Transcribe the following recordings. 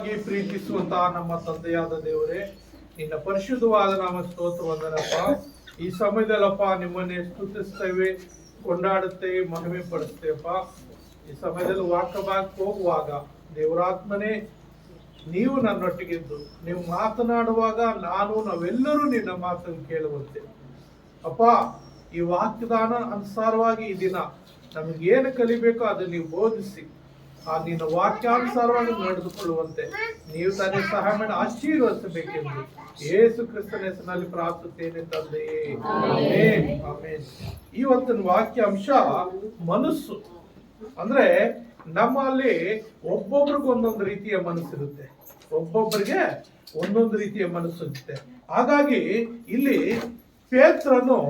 ಅಧಿಕವಾಗಿ ಪ್ರೀತಿಸುವಂತಹ ನಮ್ಮ ತಂದೆಯಾದ ದೇವರೇ, ನಿನ್ನ ಪರಿಶುದ್ಧವಾದ ನಾಮ ಸ್ತೋತ್ರ ವಂದನಪ್ಪ. ಈ ಸಮಯದಲ್ಲಪ್ಪ ನಿಮ್ಮನ್ನೇ ಸ್ತುತಿಸ್ತೇವೆ, ಕೊಂಡಾಡುತ್ತೇವೆ, ಮಹಿಮೆ ಪಡಿಸ್ತೇವಪ್ಪ. ಈ ಸಮಯದಲ್ಲಿ ವಾಕ್ಯಕ್ಕೆ ಹೋಗುವಾಗ ದೇವರಾತ್ಮನೇ ನೀವು ನನ್ನೊಟ್ಟಿಗಿದ್ದು ನೀವು ಮಾತನಾಡುವಾಗ ನಾವೆಲ್ಲರೂ ನಿನ್ನ ಮಾತನ್ನು ಕೇಳುವಂತೆ ಅಪ್ಪ. ಈ ವಾಕ್ಯದಾನ ಅನುಸಾರವಾಗಿ ಈ ದಿನ ನಮಗೇನು ಕಲಿಬೇಕೋ ಅದನ್ನು ನೀವು ಬೋಧಿಸಿ ನಿನ್ನ ವಾಕ್ಯಾನುಸಾರವಾಗಿ ನಡೆದುಕೊಳ್ಳುವಂತೆ ನೀವು ತಾನೇ ಸಹಾಯ ಮಾಡಿ ಆಶೀರ್ವದಿಸಬೇಕೆಂದು ಯೇಸು ಕ್ರಿಸ್ತನ ಹೆಸರಿನಲ್ಲಿ ಪ್ರಾರ್ಥಿಸುತ್ತೇನೆ ತಂದೆಯೇ, ಆಮೆನ್, ಆಮೆನ್. ಇವತ್ತಿನ ವಾಕ್ಯ ಅಂಶ ಮನಸ್ಸು. ಅಂದ್ರೆ ನಮ್ಮಲ್ಲಿ ಒಬ್ಬೊಬ್ರಿಗೆ ಒಂದೊಂದು ರೀತಿಯ ಮನಸ್ಸಿರುತ್ತೆ, ಒಬ್ಬೊಬ್ಬರಿಗೆ ಒಂದೊಂದು ರೀತಿಯ ಮನಸ್ಸಿರುತ್ತೆ. ಹಾಗಾಗಿ ಇಲ್ಲಿ ಪೇತ್ರನು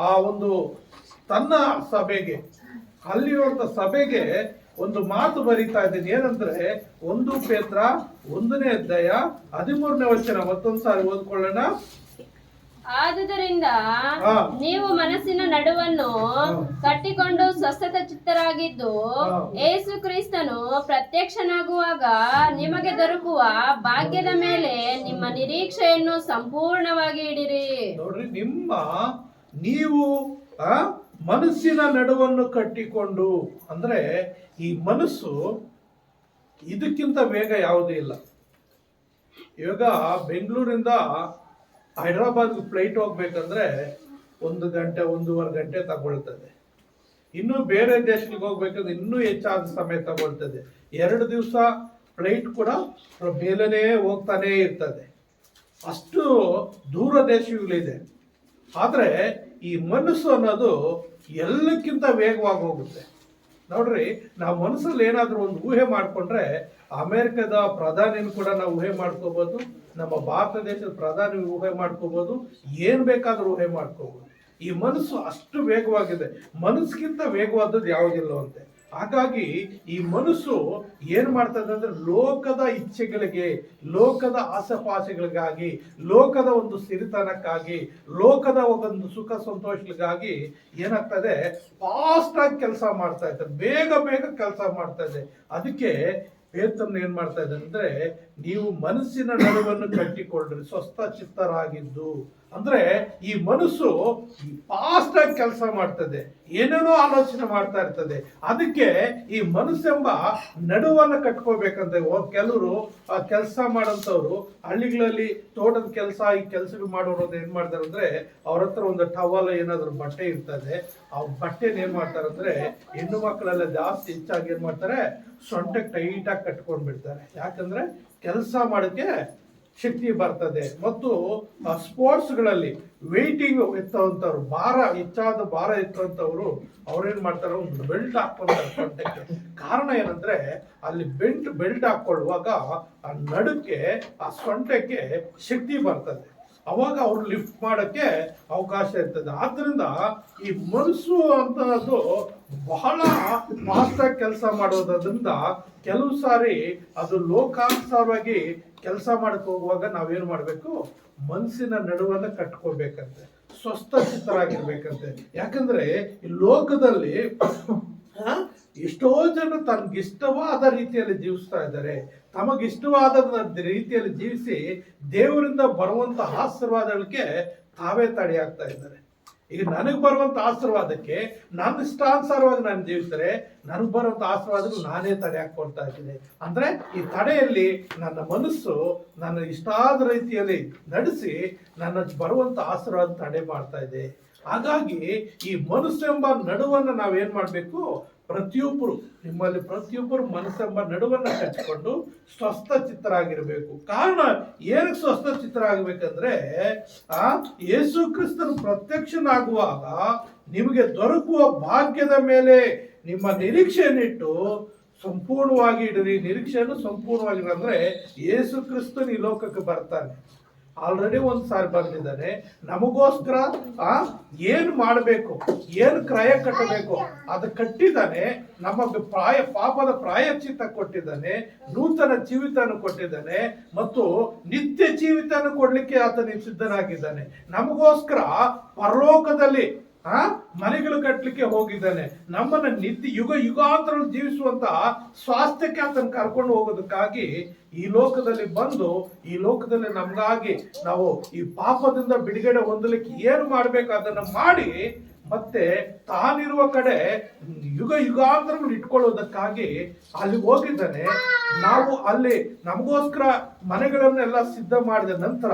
ಆ ಒಂದು ತನ್ನ ಸಭೆಗೆ, ಅಲ್ಲಿರುವಂತ ಸಭೆಗೆ ಒಂದು ಮಾತು ಬರೀತಾ ಇದ್ದೀನಿ. ಏನಂದ್ರೆ 1 ಪೇತ್ರ 1ನೇ ಅಧ್ಯಾಯ 13ನೇ ವಚನ. ಮತ್ತೊಂದು ಸಾರಿ ಓದ್ಕೊಳ್ಳೋಣ. ಆದುದರಿಂದ ನೀವು ಮನಸ್ಸಿನ ನಡುವನ್ನು ಕಟ್ಟಿಕೊಂಡು ಸ್ವಸ್ಥ ಚಿತ್ತರಾಗಿದ್ದು ಯೇಸು ಕ್ರಿಸ್ತನು ಪ್ರತ್ಯಕ್ಷನಾಗುವಾಗ ನಿಮಗೆ ದೊರಕುವ ಭಾಗ್ಯದ ಮೇಲೆ ನಿಮ್ಮ ನಿರೀಕ್ಷೆಯನ್ನು ಸಂಪೂರ್ಣವಾಗಿ ಇಡಿರಿ. ನೋಡ್ರಿ, ನೀವು ಮನಸ್ಸಿನ ನಡುವನ್ನು ಕಟ್ಟಿಕೊಂಡು, ಅಂದ್ರೆ ಈ ಮನಸ್ಸು ಇದಕ್ಕಿಂತ ವೇಗ ಯಾವುದೂ ಇಲ್ಲ. ಇವಾಗ ಬೆಂಗಳೂರಿಂದ ಹೈದರಾಬಾದ್ಗೆ ಫ್ಲೈಟ್ ಹೋಗ್ಬೇಕಂದ್ರೆ 1 ಗಂಟೆ 1.5 ಗಂಟೆ ತಗೊಳ್ತದೆ. ಇನ್ನು ಬೇರೆ ದೇಶಕ್ಕೆ ಹೋಗ್ಬೇಕಂದ್ರೆ ಇನ್ನೂ ಹೆಚ್ಚಾದ ಸಮಯ ತಗೊಳ್ತದೆ. 2 ದಿವಸ ಫ್ಲೈಟ್ ಕೂಡ ಮೇಲನೇ ಹೋಗ್ತಾನೆ ಇರ್ತದೆ. ಅಷ್ಟು ದೂರ ದೇಶಗಳಿದೆ. ಆದ್ರೆ ಈ ಮನಸ್ಸು ಅನ್ನೋದು ಎಲ್ಲಕ್ಕಿಂತ ವೇಗವಾಗಿ ಹೋಗುತ್ತೆ. ನೋಡ್ರಿ, ನಾವು ಮನಸ್ಸಲ್ಲಿ ಏನಾದ್ರೂ ಒಂದು ಊಹೆ ಮಾಡ್ಕೊಂಡ್ರೆ ಅಮೆರಿಕದ ಪ್ರಧಾನಿನ ಕೂಡ ನಾವು ಊಹೆ ಮಾಡ್ಕೋಬಹುದು, ನಮ್ಮ ಭಾರತ ದೇಶದ ಪ್ರಧಾನಿ ಊಹೆ ಮಾಡ್ಕೋಬಹುದು, ಏನ್ ಬೇಕಾದ್ರೂ ಊಹೆ ಮಾಡ್ಕೋಬಹುದು. ಈ ಮನಸ್ಸು ಅಷ್ಟು ವೇಗವಾಗಿದೆ. ಮನಸ್ಸಿಗಿಂತ ವೇಗವಾದದ್ದು ಯಾವುದಿಲ್ಲವಂತೆ. ಹಾಗಾಗಿ ಈ ಮನಸ್ಸು ಏನ್ ಮಾಡ್ತದೆ ಅಂದ್ರೆ ಲೋಕದ ಇಚ್ಛೆಗಳಿಗೆ, ಲೋಕದ ಆಸೆಪಾಸೆಗಳಿಗಾಗಿ, ಲೋಕದ ಒಂದು ಸಿರಿತನಕ್ಕಾಗಿ, ಲೋಕದ ಒಂದು ಸುಖ ಸಂತೋಷಗಳಿಗಾಗಿ ಏನಾಗ್ತದೆ, ಫಾಸ್ಟ್ ಆಗಿ ಕೆಲಸ ಮಾಡ್ತಾ ಇರ್ತದೆ, ಬೇಗ ಬೇಗ ಕೆಲಸ ಮಾಡ್ತಾ ಇದೆ. ಅದಕ್ಕೆ ಪೇತ್ರನು ಏನ್ ಮಾಡ್ತಾ ಇದ್ದಾರೆ ಅಂದ್ರೆ, ನೀವು ಮನಸ್ಸಿನ ನಡುವನ್ನು ಕಟ್ಟಿಕೊಳ್ಳ್ರಿ ಸ್ವಸ್ಥ ಚಿತ್ತರಾಗಿದ್ದು. ಅಂದ್ರೆ ಈ ಮನಸ್ಸು ಫಾಸ್ಟ್ ಆಗಿ ಕೆಲಸ ಮಾಡ್ತದೆ, ಏನೇನೋ ಆಲೋಚನೆ ಮಾಡ್ತಾ ಇರ್ತದೆ. ಅದಕ್ಕೆ ಈ ಮನಸ್ಸೆಂಬ ನಡುವನ್ನ ಕಟ್ಕೋಬೇಕಂತ ಕೆಲವರು ಕೆಲಸ ಮಾಡೋಂಥವ್ರು ಹಳ್ಳಿಗಳಲ್ಲಿ ತೋಟದ ಕೆಲಸ, ಈ ಕೆಲಸಗಳು ಮಾಡೋರು ಏನ್ ಮಾಡ್ತಾರೆ ಅಂದ್ರೆ, ಅವ್ರ ಹತ್ರ ಒಂದು ಟವಲ್ ಏನಾದ್ರು ಬಟ್ಟೆ ಇರ್ತದೆ. ಆ ಬಟ್ಟೆನ ಏನ್ ಮಾಡ್ತಾರೆ ಅಂದ್ರೆ, ಹೆಣ್ಣು ಮಕ್ಕಳೆಲ್ಲ ಜಾಸ್ತಿ ಹೆಚ್ಚಾಗಿ ಏನ್ ಮಾಡ್ತಾರೆ, ಸೊಂಟಕ್ಕೆ ಟೈಟಾಗಿ ಕಟ್ಕೊಂಡ್ ಬಿಡ್ತಾರೆ. ಯಾಕಂದ್ರೆ ಕೆಲಸ ಮಾಡೋಕ್ಕೆ ಶಕ್ತಿ ಬರ್ತದೆ. ಮತ್ತು ಸ್ಪೋರ್ಟ್ಸ್ಗಳಲ್ಲಿ ವೆಯ್ಟಿಂಗ್ ಎತ್ತುವಂಥವ್ರು, ಹೆಚ್ಚಾದ ಭಾರ ಎತ್ತುವಂಥವ್ರು ಅವ್ರೇನ್ ಮಾಡ್ತಾರೆ, ಒಂದು ಬೆಲ್ಟ್ ಹಾಕ್ಕೊಂತಾರೆ ಸೊಂಟಕ್ಕೆ. ಕಾರಣ ಏನಂದ್ರೆ, ಅಲ್ಲಿ ಬೆಲ್ಟ್ ಹಾಕೊಳ್ಳುವಾಗ ಆ ನಡುಕ್ಕೆ, ಆ ಸೊಂಟಕ್ಕೆ ಶಕ್ತಿ ಬರ್ತದೆ. ಅವಾಗ ಅವ್ರು ಲಿಫ್ಟ್ ಮಾಡೋಕ್ಕೆ ಅವಕಾಶ ಇರ್ತದೆ. ಆದ್ರಿಂದ ಈ ಮನಸ್ಸು ಅಂತದ್ದು ಬಹಳ ಫಾಸ್ಟ್ ಆಗಿ ಕೆಲಸ ಮಾಡೋದ್ರಿಂದ ಕೆಲವು ಸಾರಿ ಅದು ಲೋಕಾನುಸಾರವಾಗಿ ಕೆಲಸ ಮಾಡಕ್ ಹೋಗುವಾಗ ನಾವೇನು ಮಾಡ್ಬೇಕು, ಮನಸ್ಸಿನ ನಡುವನ್ನ ಕಟ್ಕೋಬೇಕಂತೆ, ಸ್ವಸ್ಥ ಚಿತ್ತರಾಗಿರ್ಬೇಕಂತೆ. ಯಾಕಂದ್ರೆ ಈ ಲೋಕದಲ್ಲಿ ಎಷ್ಟೋ ಜನ ತನ್ಗಿಷ್ಟವಾದ ರೀತಿಯಲ್ಲಿ ಜೀವಿಸ್ತಾ ಇದ್ದಾರೆ. ತಮಗಿಷ್ಟವಾದ ರೀತಿಯಲ್ಲಿ ಜೀವಿಸಿ ದೇವರಿಂದ ಬರುವಂತ ಆಶೀರ್ವಾದಗಳಿಗೆ ತಾವೇ ತಡೆಯಾಗ್ತಾ ಇದ್ದಾರೆ. ಈಗ ನನಗೆ ಬರುವಂತ ಆಶೀರ್ವಾದಕ್ಕೆ ನನ್ನ ಇಷ್ಟಾನುಸಾರವಾಗಿ ನಾನು ಜೀವಿಸಿದರೆ ನನಗೆ ಬರುವಂತ ಆಶೀರ್ವಾದಗಳು ನಾನೇ ತಡೆ ಹಾಕೊಳ್ತಾ ಇದ್ದೀನಿ. ಅಂದ್ರೆ ಈ ತಡೆಯಲ್ಲಿ ನನ್ನ ಮನಸ್ಸು ನನ್ನ ಇಷ್ಟಾದ ರೀತಿಯಲ್ಲಿ ನಡೆಸಿ ನನ್ನ ಬರುವಂತ ಆಶೀರ್ವಾದ ತಡೆ ಮಾಡ್ತಾ ಇದೆ. ಹಾಗಾಗಿ ಈ ಮನಸ್ಸೆಂಬ ನಡುವನ್ನ ನಾವೇನ್ ಮಾಡ್ಬೇಕು, ನಿಮ್ಮಲ್ಲಿ ಪ್ರತಿಯೊಬ್ಬರು ಮನಸ್ಸೆಂಬ ನಡುವನ್ನ ಕಟ್ಟಿಕೊಂಡು ಸ್ವಸ್ಥ ಚಿತ್ತರಾಗಿರ್ಬೇಕು. ಕಾರಣ ಏನಕ್ಕೆ ಸ್ವಸ್ಥ ಚಿತ್ತರಾಗಬೇಕಂದ್ರೆ, ಯೇಸು ಕ್ರಿಸ್ತನು ಪ್ರತ್ಯಕ್ಷನಾಗುವಾಗ ನಿಮಗೆ ದೊರಕುವ ಭಾಗ್ಯದ ಮೇಲೆ ನಿಮ್ಮ ನಿರೀಕ್ಷೆಯನ್ನಿಟ್ಟು ಸಂಪೂರ್ಣವಾಗಿ ಇಡ್ರಿ. ನಿರೀಕ್ಷೆಯನ್ನು ಸಂಪೂರ್ಣವಾಗಿ ಅಂದ್ರೆ ಯೇಸು ಕ್ರಿಸ್ತನು ಈ ಲೋಕಕ್ಕೆ ಬರ್ತಾನೆ. ಆಲ್ರೆಡಿ ಒಂದು ಸಾರಿ ಬಂದಿದ್ದಾನೆ. ನಮಗೋಸ್ಕರ ಏನ್ ಮಾಡಬೇಕು, ಏನ್ ಕ್ರಯ ಕಟ್ಟಬೇಕು ಅದು ಕಟ್ಟಿದ್ದಾನೆ. ನಮಗೆ ಪಾಪದ ಪ್ರಾಯಶ್ಚಿತ್ತ ಕೊಟ್ಟಿದ್ದಾನೆ, ನೂತನ ಜೀವಿತನ ಕೊಟ್ಟಿದ್ದಾನೆ, ಮತ್ತು ನಿತ್ಯ ಜೀವಿತನ ಕೊಡ್ಲಿಕ್ಕೆ ಆತನ ಸಿದ್ಧನಾಗಿದ್ದಾನೆ. ನಮಗೋಸ್ಕರ ಪರಲೋಕದಲ್ಲಿ ಮನೆಗಳು ಕಟ್ಟಲಿಕ್ಕೆ ಹೋಗಿದ್ದಾನೆ. ನಮ್ಮನ್ನ ನಿತ್ಯ ಯುಗಾಂತರ ಜೀವಿಸುವಂತ ಸ್ವಾಸ್ಥ್ಯಕ್ಕೆ ಆತನ ಕರ್ಕೊಂಡು ಹೋಗೋದಕ್ಕಾಗಿ ಈ ಲೋಕದಲ್ಲಿ ಬಂದು ಈ ಲೋಕದಲ್ಲಿ ನಮ್ಗಾಗಿ ನಾವು ಈ ಪಾಪದಿಂದ ಬಿಡುಗಡೆ ಹೊಂದಲಿಕ್ಕೆ ಏನು ಮಾಡ್ಬೇಕು ಅದನ್ನ ಮಾಡಿ ಮತ್ತೆ ತಾನಿರುವ ಕಡೆ ಯುಗಾಂತರಗಳು ಇಟ್ಕೊಳ್ಳೋದಕ್ಕಾಗಿ ಅಲ್ಲಿ ಹೋಗಿದ್ದಾನೆ. ನಾವು ಅಲ್ಲಿ ನಮಗೋಸ್ಕರ ಮನೆಗಳನ್ನೆಲ್ಲ ಸಿದ್ಧ ಮಾಡಿದ ನಂತರ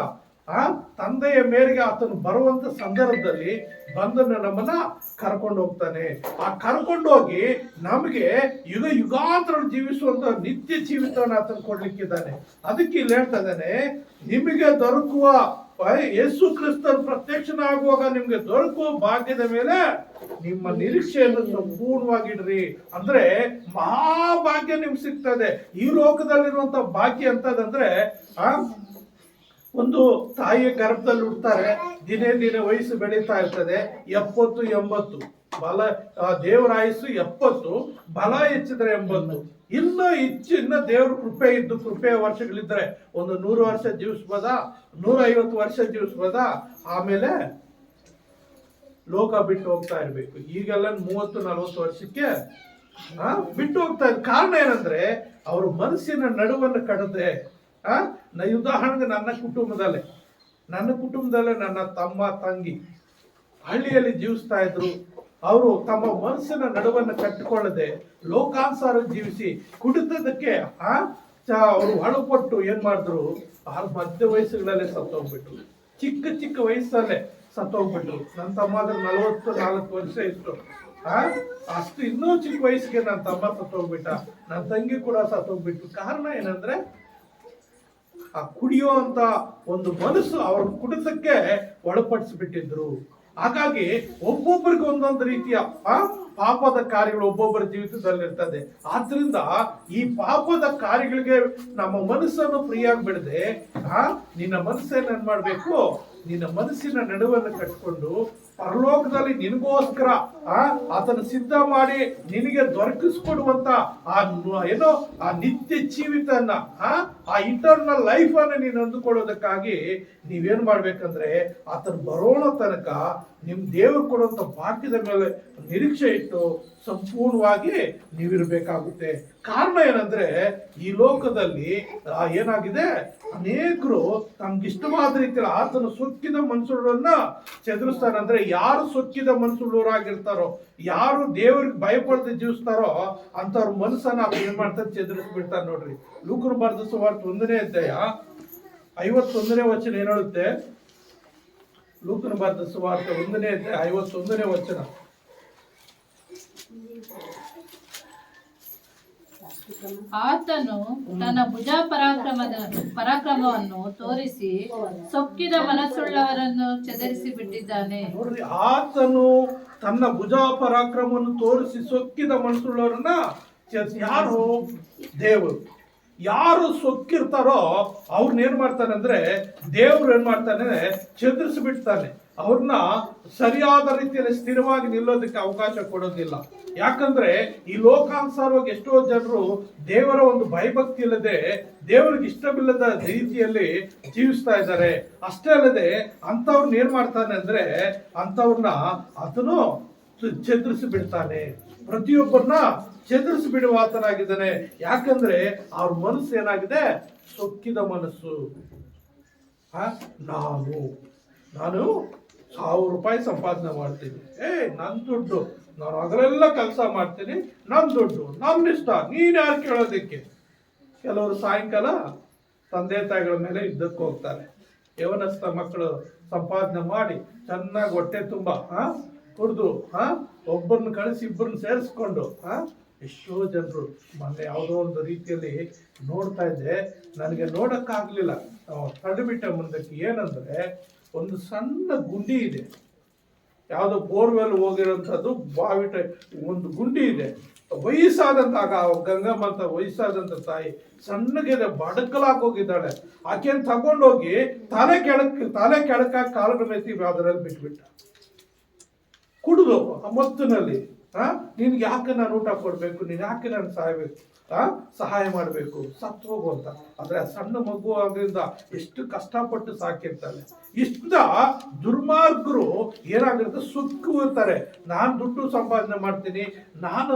ತಂದೆಯ ಮೇರೆಗೆ ಆತನು ಬರುವಂತ ಸಂದರ್ಭದಲ್ಲಿ ಬಂದನ್ನು ನಮ್ಮನ್ನ ಕರ್ಕೊಂಡು ಹೋಗ್ತಾನೆ. ಆ ಕರ್ಕೊಂಡು ಹೋಗಿ ನಮಗೆ ಯುಗಾಂತರ ಜೀವಿಸುವಂತ ನಿತ್ಯ ಜೀವಿತವನ್ನು ಆತನು ಕೊಡ್ಲಿಕ್ಕಿದ್ದಾನೆ. ಅದಕ್ಕೆ ಇಲ್ಲಿ ಹೇಳ್ತಾ ಇದ್ದಾನೆ, ನಿಮಗೆ ದೊರಕುವ ಯೇಸು ಕ್ರಿಸ್ತನ ಪ್ರತ್ಯಕ್ಷನಾಗುವಾಗ ನಿಮ್ಗೆ ದೊರಕುವ ಭಾಗ್ಯದ ಮೇಲೆ ನಿಮ್ಮ ನಿರೀಕ್ಷೆಯನ್ನು ಸಂಪೂರ್ಣವಾಗಿಡ್ರಿ. ಅಂದ್ರೆ ಮಹಾಭಾಗ್ಯ ನಿಮ್ಗೆ ಸಿಗ್ತದೆ. ಈ ಲೋಕದಲ್ಲಿರುವಂತ ಭಾಗ್ಯ ಅಂತದಂದ್ರೆ ಒಂದು ತಾಯಿಯ ಗರ್ಭದಲ್ಲಿ ಹುಡ್ತಾರೆ, ದಿನೇ ದಿನೇ ವಯಸ್ಸು ಬೆಳೀತಾ ಇರ್ತದೆ, 70-80 ಬಲ, ದೇವರ ಆಯಸ್ಸು 70, ಬಲ ಹೆಚ್ಚಿದ್ರೆ 80. ಇನ್ನ ದೇವ್ರ ಕೃಪೆ ಇದ್ದು ಕೃಪೆಯ ವರ್ಷಗಳಿದ್ರೆ ಒಂದು 100 ವರ್ಷ ಜೀವಿಸ್ಬೋದಾ, 150 ವರ್ಷ ಜೀವಿಸ್ಬೋದಾ, ಆಮೇಲೆ ಲೋಕ ಬಿಟ್ಟು ಹೋಗ್ತಾ ಇರ್ಬೇಕು. ಈಗೆಲ್ಲ 30-40 ವರ್ಷಕ್ಕೆ ಬಿಟ್ಟು ಹೋಗ್ತಾ ಇದ್ ಕಾರಣ ಏನಂದ್ರೆ ಅವ್ರ ಮನಸ್ಸಿನ ನಡುವನ್ನು ಕಡದೆ. ಉದಾಹರಣೆಗೆ ನನ್ನ ಕುಟುಂಬದಲ್ಲೇ ನನ್ನ ತಮ್ಮ ತಂಗಿ ಹಳ್ಳಿಯಲ್ಲಿ ಜೀವಿಸ್ತಾ ಇದ್ರು. ಅವರು ತಮ್ಮ ಮನಸ್ಸಿನ ನಡುವನ್ನು ಕಟ್ಟಿಕೊಳ್ಳದೆ ಲೋಕಾನುಸಾರ ಜೀವಿಸಿ ಕುಡಿತದಕ್ಕೆ ಅವರು ಒಳಪಟ್ಟು ಏನ್ ಮಾಡಿದ್ರು, ಮಧ್ಯ ವಯಸ್ಸುಗಳಲ್ಲೇ ಸತ್ತೋಗ್ಬಿಟ್ರು. ಚಿಕ್ಕ ವಯಸ್ಸಲ್ಲೇ ಸತ್ತೋಗ್ಬಿಟ್ರು. ನನ್ನ ತಮ್ಮ 44 ವರ್ಷ ಇತ್ತು. ಅಷ್ಟು ಇನ್ನೂ ಚಿಕ್ಕ ವಯಸ್ಸಿಗೆ ನನ್ನ ತಮ್ಮ ಸತ್ತೋಗ್ಬಿಟ್ಟ, ನನ್ನ ತಂಗಿ ಕೂಡ ಸತ್ತೋಗ್ಬಿಟ್ರು. ಕಾರಣ ಏನಂದ್ರೆ ಆ ಕುಡಿಯೋ ಅಂತ ಒಂದು ಮನಸ್ಸು ಅವ್ರ ಕುಡಿತಕ್ಕೆ ಒಳಪಡಿಸಿಬಿಟ್ಟಿದ್ರು. ಹಾಗಾಗಿ ಒಬ್ಬೊಬ್ಬರಿಗೆ ಒಂದೊಂದು ರೀತಿಯ ಪಾಪದ ಕಾರ್ಯಗಳು ಒಬ್ಬೊಬ್ಬರ ಜೀವಿತದಲ್ಲಿ ಇರ್ತದೆ. ಆದ್ರಿಂದ ಈ ಪಾಪದ ಕಾರ್ಯಗಳಿಗೆ ನಮ್ಮ ಮನಸ್ಸನ್ನು ಫ್ರೀಯಾಗಿ ಬಿಡದೆ ನಿನ್ನ ಮನಸ್ಸನ್ನು ಏನ್ ಮಾಡ್ಬೇಕು, ನಿನ್ನ ಮನಸ್ಸಿನ ನಡುವನ್ನು ಕಟ್ಕೊಂಡು ಪರಲೋಕದಲ್ಲಿ ನಿನಗೋಸ್ಕರ ಆತನ ಸಿದ್ಧ ಮಾಡಿ ನಿನಗೆ ದೊರಕಿಸ್ಕೊಡುವಂತ ಆ ನಿತ್ಯ ಜೀವಿತನ ಆ ಇಂಟರ್ನಲ್ ಲೈಫ್ ಅನ್ನು ನೀನು ಅಂದುಕೊಳ್ಳೋದಕ್ಕಾಗಿ ನೀವೇನ್ ಮಾಡ್ಬೇಕಂದ್ರೆ ಆತನ ಬರೋಣ ತನಕ ನಿಮ್ ದೇವರು ಕೊಡುವಂತ ಭಾಗ್ಯದ ಮೇಲೆ ನಿರೀಕ್ಷೆ ಇಟ್ಟು ಸಂಪೂರ್ಣವಾಗಿ ನೀವಿರ್ಬೇಕಾಗುತ್ತೆ. ಕಾರಣ ಏನಂದ್ರೆ ಈ ಲೋಕದಲ್ಲಿ ಏನಾಗಿದೆ, ಅನೇಕರು ತಮ್ಗಿಷ್ಟವಾದ ರೀತಿಯಲ್ಲಿ ಆತನ ಸೊಕ್ಕಿದ ಮನಸ್ಸುಗಳನ್ನ ಚದುರಿಸ್ತಾರೆ. ಅಂದ್ರೆ ಯಾರು ಸೊಕ್ಕಿದ ಮನಸ್ಸುಳ್ಳವರಾಗಿರ್ತಾರೋ, ಯಾರು ದೇವರಿಗೆ ಭಯಪಡದೆ ಜೀವಿಸ್ತಾರೋ ಅಂತವ್ರ ಮನಸ್ಸನ್ನ ಏನ್ ಮಾಡ್ತಾರೆ, ಚದುರಿಸ್ಬಿಡ್ತಾರೆ. ನೋಡ್ರಿ, ಲೂಕನ ಬರೆದ ಸುವಾರ್ತೆ 1ನೇ ಅಧ್ಯಾಯ 51ನೇ ವಚನ ಏನ್ ಹೇಳುತ್ತೆ? ಲೂಕನ ಬರೆದ ಸುವಾರ್ತೆ 1ನೇ ಅಧ್ಯಾಯ 51ನೇ ವಚನ. ಆತನು ತನ್ನ ಪರಾಕ್ರಮವನ್ನು ತೋರಿಸಿ ಸೊಕ್ಕಿದ ಮನಸ್ಸುಳ್ಳವರನ್ನು ಚದರಿಸಿ ಬಿಟ್ಟಿದ್ದಾನೆ. ನೋಡ್ರಿ, ಆತನು ತನ್ನ ಭುಜ ಪರಾಕ್ರಮವನ್ನು ತೋರಿಸಿ ಸೊಕ್ಕಿದ ಮನಸ್ಸುಳ್ಳವರನ್ನ ಯಾರು? ದೇವರು. ಯಾರು ಸೊಕ್ಕಿರ್ತಾರೋ ಅವ್ರನ್ನ ಏನ್ ಮಾಡ್ತಾನೆ ಅಂದ್ರೆ ದೇವ್ರು ಏನ್ ಮಾಡ್ತಾನೆ, ಚದುರಿಸಿಬಿಡ್ತಾನೆ. ಅವ್ರನ್ನ ಸರಿಯಾದ ರೀತಿಯಲ್ಲಿ ಸ್ಥಿರವಾಗಿ ನಿಲ್ಲೋದಕ್ಕೆ ಅವಕಾಶ ಕೊಡೋದಿಲ್ಲ. ಯಾಕಂದ್ರೆ ಈ ಲೋಕಾನುಸಾರವಾಗಿ ಎಷ್ಟೋ ಜನರು ದೇವರ ಒಂದು ಭಯಭಕ್ತಿ ಇಲ್ಲದೆ ದೇವರಿಗೆ ಇಷ್ಟವಿಲ್ಲದ ರೀತಿಯಲ್ಲಿ ಜೀವಿಸ್ತಾ ಇದ್ದಾರೆ. ಅಷ್ಟೇ ಅಲ್ಲದೆ ಅಂತವ್ರನ್ನ ಏನ್ ಮಾಡ್ತಾನೆ ಅಂದ್ರೆ ಅಂತವ್ರನ್ನ ಆತನು ಚದುರಿಸಿ ಬಿಡ್ತಾನೆ. ಪ್ರತಿಯೊಬ್ಬರನ್ನ ಚದುರಿಸಿ ಬಿಡುವ ಆತನಾಗಿದ್ದಾನೆ. ಯಾಕಂದ್ರೆ ಅವ್ರ ಮನಸ್ಸು ಏನಾಗಿದೆ, ಸೊಕ್ಕಿದ ಮನಸ್ಸು. ನಾನು 1000 ರೂಪಾಯಿ ಸಂಪಾದನೆ ಮಾಡ್ತೀನಿ, ನನ್ ದುಡ್ಡು, ನಾನು ಅದರೆಲ್ಲ ಕೆಲಸ ಮಾಡ್ತೀನಿ, ನನ್ ದುಡ್ಡು, ನನ್ನ ಇಷ್ಟ, ನೀನ್ ಯಾರು ಕೇಳೋದಿಕ್ಕೆ? ಕೆಲವರು ಸಾಯಂಕಾಲ ತಂದೆ ತಾಯಿಗಳ ಮೇಲೆ ಯುದ್ಧಕ್ಕೆ ಹೋಗ್ತಾರೆ. ಯವನಸ್ಥ ಮಕ್ಕಳು ಸಂಪಾದನೆ ಮಾಡಿ ಚೆನ್ನಾಗಿ ಹೊಟ್ಟೆ ತುಂಬಾ ಕುಡ್ದು ಒಬ್ಬರನ್ನ ಕಳಿಸಿ ಇಬ್ಬರನ್ನ ಸೇರಿಸ್ಕೊಂಡು ಎಷ್ಟೋ ಜನರು ಮೊನ್ನೆ ಯಾವುದೋ ಒಂದು ರೀತಿಯಲ್ಲಿ ನೋಡ್ತಾ ಇದ್ದೆ, ನನಗೆ ನೋಡಕ್ಕಾಗ್ಲಿಲ್ಲ, ತಡೆಬಿಟ್ಟೆ ಮುಂದಕ್ಕೆ. ಏನಂದ್ರೆ ಒಂದು ಸಣ್ಣ ಗುಂಡಿ ಇದೆ, ಯಾವುದೋ ಬೋರ್ವೆಲ್ ಹೋಗಿರೋಂಥದ್ದು ಬಾವಿ ಒಂದು ಗುಂಡಿ ಇದೆ. ವಯಸ್ಸಾದಂತ ಗಂಗಮ್ಮ ಅಂತ ವಯಸ್ಸಾದಂತ ತಾಯಿ ಸಣ್ಣಗಿದೆ, ಬಡಕಲಾಗಿ ಹೋಗಿದ್ದಾಳೆ. ಆಕೆಯನ್ನು ತಗೊಂಡೋಗಿ ತಲೆ ಕೆಳಕಾಗಿ ಕಾಲುಗಳ ಮೆತ್ತಿ ಅದರಲ್ಲಿ ಬಿಟ್ಬಿಟ್ಟ. ಕುಡಿದು ಆ ಮತ್ತಿನಲ್ಲಿ ನಿನ್ಗೆ ಯಾಕೆ ನಾನು ಊಟ ಕೊಡ್ಬೇಕು, ನೀನ್ ಯಾಕೆ ನಾನು ಸಾಯ್ಬೇಕು? ಸಹಾಯ ಮಾಡಬೇಕು, ಸತ್ತು ಹೋಗುವಂತ. ಆದ್ರೆ ಆ ಸಣ್ಣ ಮಗು ಆದ್ರಿಂದ ಎಷ್ಟು ಕಷ್ಟಪಟ್ಟು ಸಾಕಿರ್ತಾರೆ. ಇಷ್ಟ ದುರ್ಮಾರ್ಗರು ಏನಾಗಿರುತ್ತೆ, ಸುಕ್ಕು ಇರ್ತಾರೆ. ನಾನು ದುಡ್ಡು ಸಂಪಾದನೆ ಮಾಡ್ತೀನಿ, ನಾನು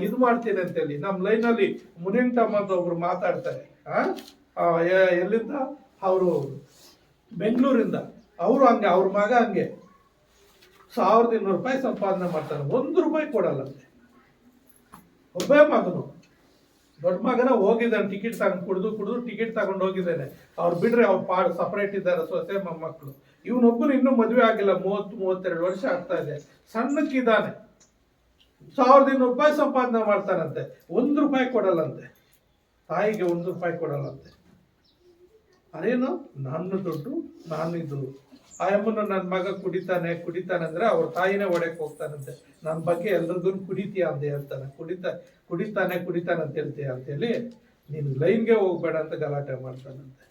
ಇದು ಮಾಡ್ತೀನಿ ಅಂತೇಳಿ. ನಮ್ಮ ಲೈನಲ್ಲಿ ಮುನಿಯಂಟಮ್ಮ ಅಂತ ಒಬ್ರು ಮಾತಾಡ್ತಾರೆ. ಎಲ್ಲಿಂದ ಅವರು, ಬೆಂಗಳೂರಿಂದ. ಅವರು ಹಂಗೆ, ಅವ್ರ ಮಗ ಹಂಗೆ 1200 ರೂಪಾಯಿ ಸಂಪಾದನೆ ಮಾಡ್ತಾನೆ, 1 ರೂಪಾಯಿ ಕೊಡಲ್ಲಂತೆ. ಒಬ್ಬೇ ಮಗನು, ದೊಡ್ಡ ಮಗನ ಹೋಗಿದ್ದಾನೆ, ಟಿಕೆಟ್ ತಗೊಂಡು ಕುಡಿದು ಟಿಕೆಟ್ ತಗೊಂಡು ಹೋಗಿದ್ದಾನೆ. ಅವ್ರು ಬಿಡ್ರೆ ಅವ್ರು ಪಾಡು ಸಪರೇಟ್ ಇದ್ದಾರೆ, ಸೊಸೆ ಮೊಮ್ಮಕ್ಕಳು. ಇವನೊಬ್ಬನು ಇನ್ನೂ ಮದುವೆ ಆಗಿಲ್ಲ, 30-32 ವರ್ಷ ಆಗ್ತಾ ಇದೆ, ಸಣ್ಣಕ್ಕಿದ್ದಾನೆ. 1200 ರೂಪಾಯಿ ಸಂಪಾದನೆ ಮಾಡ್ತಾನಂತೆ, 1 ರೂಪಾಯಿ ಕೊಡಲ್ಲಂತೆ. ತಾಯಿಗೆ 1 ರೂಪಾಯಿ ಕೊಡಲ್ಲಂತೆ. ಅದೇನು, ನನ್ನ ದುಡ್ಡು ನಾನಿದ್ದು. ಆ ಅಮ್ಮನ ನನ್ನ ಮಗ ಕುಡಿತಾನೆ ಅಂದ್ರೆ ಅವ್ರ ತಾಯಿನೇ ಹೊಡೆಕ್ ಹೋಗ್ತಾನಂತೆ. ನನ್ನ ಬಗ್ಗೆ ಎಲ್ರಿಗೂ ಕುಡಿತೀಯ ಅಂತ ಹೇಳ್ತಾನೆ. ಕುಡಿತಾನೆ ಅಂತ ಹೇಳ್ತೀಯ ಅಂತೇಳಿ ನೀನು ಲೈನ್ಗೆ ಹೋಗ್ಬೇಡ ಅಂತ ಗಲಾಟೆ ಮಾಡ್ತಾನಂತೆ.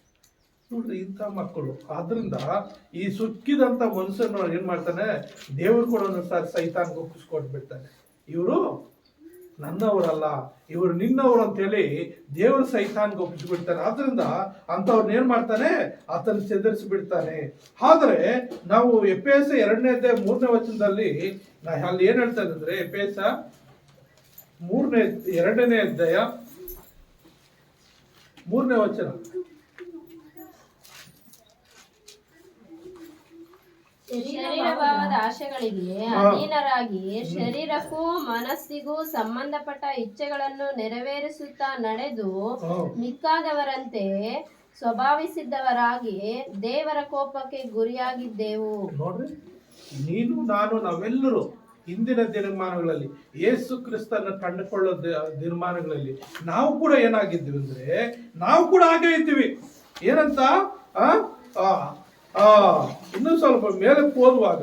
ನೋಡ್ರಿ, ಇಂಥ ಮಕ್ಕಳು. ಆದ್ರಿಂದ ಈ ಸುಕ್ಕಿದಂತ ಮನುಷ್ಯನ ಏನ್ ಮಾಡ್ತಾನೆ, ದೇವ್ರು ಕೂಡ ಒಂದೊಂದ್ಸಾರಿ ಸೈತಾನ್ಗೆ ಒಪ್ಪಿಸ್ಕೊಟ್ಬಿಡ್ತಾನೆ. ಇವರು ನನ್ನವರಲ್ಲ, ಇವರು ನಿನ್ನವರು ಅಂತೇಳಿ ದೇವರು ಸೈತಾನ್ಗೆ ಒಪ್ಪಿಸ್ಬಿಡ್ತಾನೆ. ಆದ್ರಿಂದ ಅಂತವ್ರನ್ನ ಏನ್ ಮಾಡ್ತಾನೆ, ಆತನ ಚದರಿಸಿ ಬಿಡ್ತಾನೆ. ಆದ್ರೆ ನಾವು ಎಫೆಸ 2ನೇ ಅಧ್ಯಾಯ 3ನೇ ವಚನದಲ್ಲಿ ಅಲ್ಲಿ ಏನ್ ಹೇಳ್ತಾನೆ ಅಂದ್ರೆ, ಎಫೆಸ 2ನೇ ಅಧ್ಯಾಯ 3ನೇ ವಚನ, ಶರೀರ ಭಾವದ ಆಶೆಗಳಿಗೆ ಅಧೀನರಾಗಿ ಶರೀರಕ್ಕೂ ಮನಸ್ಸಿಗೂ ಸಂಬಂಧಪಟ್ಟ ಇಚ್ಛೆಗಳನ್ನು ನೆರವೇರಿಸುತ್ತಾ ನಡೆದು ಮಿಕ್ಕಾದವರಂತೆ ಸ್ವಭಾವಿಸಿದ್ದವರಾಗಿ ದೇವರ ಕೋಪಕ್ಕೆ ಗುರಿಯಾಗಿದ್ದೆವು. ನೋಡ್ರಿ, ನೀನು ನಾನು ನಾವೆಲ್ಲರೂ ಹಿಂದಿನ ದಿನಮಾನಗಳಲ್ಲಿ ಯೇಸು ಕ್ರಿಸ್ತನ ಕಂಡುಕೊಳ್ಳೋ ದಿನಮಾನಗಳಲ್ಲಿ ನಾವು ಕೂಡ ಏನಾಗಿದ್ದೀವಿ ಅಂದ್ರೆ, ನಾವು ಕೂಡ ಹಾಗೆ ಇದ್ದೀವಿ. ಏನಂತ ಇನ್ನೂ ಸ್ವಲ್ಪ ಮೇಲೆ ಓದುವಾಗ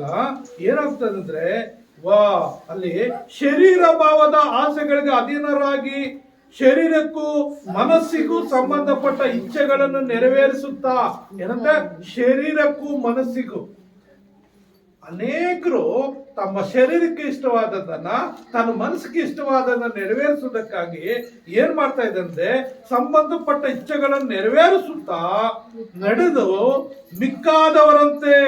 ಏನಾಗ್ತದೆ ಅಂದ್ರೆ, ಅಲ್ಲಿ ಶರೀರ ಭಾವದ ಆಸೆಗಳಿಗೆ ಅಧೀನರಾಗಿ ಶರೀರಕ್ಕೂ ಮನಸ್ಸಿಗೂ ಸಂಬಂಧಪಟ್ಟ ಇಚ್ಛೆಗಳನ್ನು ನೆರವೇರಿಸುತ್ತಾ. ಏನಂತ, ಶರೀರಕ್ಕೂ ಮನಸ್ಸಿಗೂ. ಅನೇಕರು ತಮ್ಮ ಶರೀರಕ್ಕೆ ಇಷ್ಟವಾದದನ್ನ, ತನ್ನ ಮನಸ್ಸಿಗೆ ಇಷ್ಟವಾದದನ್ನ ನೆರವೇರಿಸುವುದಕ್ಕಾಗಿ ಏನ್ ಮಾಡ್ತಾ ಇದ್ದಂತೆ, ಸಂಬಂಧಪಟ್ಟ ಇಚ್ಛೆಗಳನ್ನು ನೆರವೇರಿಸುತ್ತಾ ನಡೆದು ಮಿಕ್ಕಾದವರಂತೆ.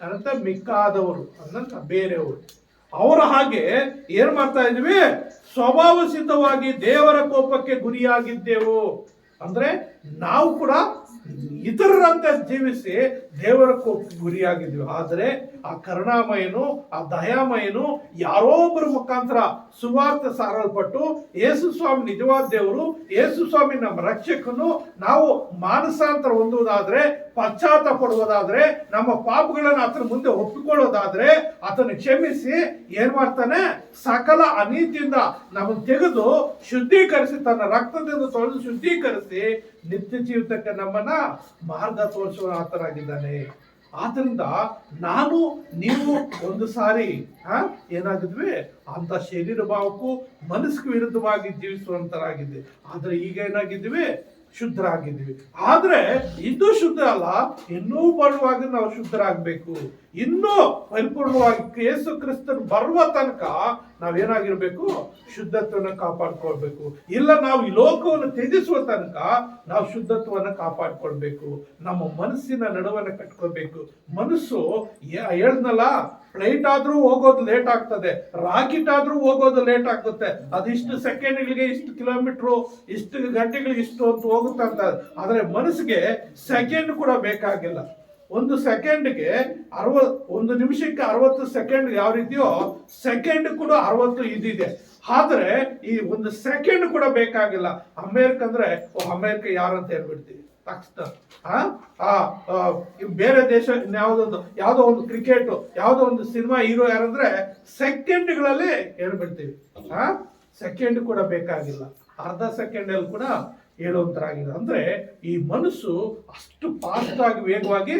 ಅಂತ ಮಿಕ್ಕಾದವರು ಅನ್ನಂತ ಬೇರೆಯವರು, ಅವರ ಹಾಗೆ ಏನ್ ಮಾಡ್ತಾ ಇದ್ವಿ, ಸ್ವಭಾವ ಸಿದ್ಧವಾಗಿ ದೇವರ ಕೋಪಕ್ಕೆ ಗುರಿಯಾಗಿದ್ದೆವು. ಅಂದ್ರೆ ನಾವು ಕೂಡ ಇತರರಂತೆ ಜೀವಿಸಿ ದೇವರ ಕೋಪಕ್ಕೆ ಗುರಿಯಾಗಿದ್ವಿ. ಆದರೆ ಆ ಕರುಣಾಮಯನು, ಆ ದಯಾಮಯನು ಯಾರೋ ಒಬ್ಬರ ಮುಖಾಂತರ ಸುವಾರ್ತೆ ಸಾರಲ್ಪಟ್ಟು ಯೇಸು ಸ್ವಾಮಿ ನಿಜವಾದ ದೇವರು, ಯೇಸು ಸ್ವಾಮಿ ನಮ್ಮ ರಕ್ಷಕನು, ನಾವು ಮಾನಸಾಂತರ ಹೊಂದುವುದಾದ್ರೆ, ಪಶ್ಚಾತ್ತಾಪ ಪಡುವುದಾದ್ರೆ, ನಮ್ಮ ಪಾಪಗಳನ್ನು ಆತನ ಮುಂದೆ ಒಪ್ಪಿಕೊಳ್ಳೋದಾದ್ರೆ ಆತನ ಕ್ಷಮಿಸಿ ಏನ್ ಮಾಡ್ತಾನೆ, ಸಕಲ ಅನೀತಿಯಿಂದ ನಮ್ಮನ್ನು ತೆಗೆದು ಶುದ್ಧೀಕರಿಸಿ, ತನ್ನ ರಕ್ತದಿಂದ ತೊಳೆದು ಶುದ್ಧೀಕರಿಸಿ ನಿತ್ಯ ಜೀವಿತಕ್ಕೆ ನಮ್ಮನ್ನ ಮಾರ್ಗ ತೋರಿಸುವ ಆತನಾಗಿದ್ದಾನೆ. ಆದ್ರಿಂದ ನಾನು ನೀವು ಒಂದು ಸಾರಿ ಏನಾಗಿದ್ವಿ, ಅಂತ ಶರೀರ ಭಾವಕ್ಕೂ ಮನಸ್ಸಿಗೂ ವಿರುದ್ಧವಾಗಿ ಜೀವಿಸುವಂತರಾಗಿದ್ವಿ. ಆದ್ರೆ ಈಗ ಏನಾಗಿದ್ವಿ, ಶುದ್ಧರಾಗಿದ್ವಿ. ಆದ್ರೆ ಇದು ಶುದ್ಧ ಅಲ್ಲ, ಇನ್ನೂ ಬರುವಾಗ ನಾವು ಶುದ್ಧರಾಗಬೇಕು. ಇನ್ನೂ ಪರಿಪೂರ್ಣವಾಗಿ ಯೇಸು ಕ್ರಿಸ್ತನು ಬರುವ ತನಕ ನಾವೇನಾಗಿರ್ಬೇಕು, ಶುದ್ಧತ್ವವನ್ನು ಕಾಪಾಡ್ಕೊಳ್ಬೇಕು. ಇಲ್ಲ, ನಾವು ಈ ಲೋಕವನ್ನು ತ್ಯಜಿಸುವ ತನಕ ನಾವು ಶುದ್ಧತ್ವವನ್ನು ಕಾಪಾಡ್ಕೊಳ್ಬೇಕು. ನಮ್ಮ ಮನಸ್ಸಿನ ನಡುವನ್ನು ಕಟ್ಕೊಳ್ಬೇಕು. ಮನಸ್ಸು ಹೇಳ್ದಲ್ಲ, ಫ್ಲೈಟ್ ಆದ್ರೂ ಹೋಗೋದು ಲೇಟ್ ಆಗ್ತದೆ, ರಾಕೆಟ್ ಆದ್ರೂ ಹೋಗೋದು ಲೇಟ್ ಆಗುತ್ತೆ. ಅದಿಷ್ಟು ಸೆಕೆಂಡ್ಗಳಿಗೆ ಇಷ್ಟು ಕಿಲೋಮೀಟರ್, ಇಷ್ಟು ಗಂಟೆಗಳಿಗೆ ಇಷ್ಟು ಅಂತ ಹೋಗುತ್ತೆ ಅಂತ. ಆದ್ರೆ ಮನಸ್ಸಿಗೆ ಸೆಕೆಂಡ್ ಕೂಡ ಬೇಕಾಗಿಲ್ಲ. ಒಂದು ಸೆಕೆಂಡ್ಗೆ 1 ನಿಮಿಷಕ್ಕೆ 60 ಸೆಕೆಂಡ್ ಯಾವ ರೀತಿಯೋ ಸೆಕೆಂಡ್ ಕೂಡ 60 ಇದಿದೆ. ಆದ್ರೆ ಈ 1 ಸೆಕೆಂಡ್ ಕೂಡ ಬೇಕಾಗಿಲ್ಲ. ಅಮೇರಿಕ ಅಂದ್ರೆ ಅಮೇರಿಕ ಯಾರಂತ ಹೇಳ್ಬಿಡ್ತೀವಿ ತಕ್ಷಣ. ಬೇರೆ ದೇಶ ಯಾವ್ದೋ ಒಂದು ಕ್ರಿಕೆಟ್, ಯಾವ್ದೋ ಒಂದು ಸಿನಿಮಾ ಹೀರೋ ಯಾರಂದ್ರೆ ಸೆಕೆಂಡ್ಗಳಲ್ಲಿ ಹೇಳ್ಬಿಡ್ತೀವಿ. ಸೆಕೆಂಡ್ ಕೂಡ ಬೇಕಾಗಿಲ್ಲ, ಅರ್ಧ ಸೆಕೆಂಡ್ ಅಲ್ಲಿ ಕೂಡ ಹೇಳುವಂತರಾಗಿದೆ. ಅಂದ್ರೆ ಈ ಮನಸ್ಸು ಅಷ್ಟು ಫಾಸ್ಟ್ ಆಗಿ ವೇಗವಾಗಿ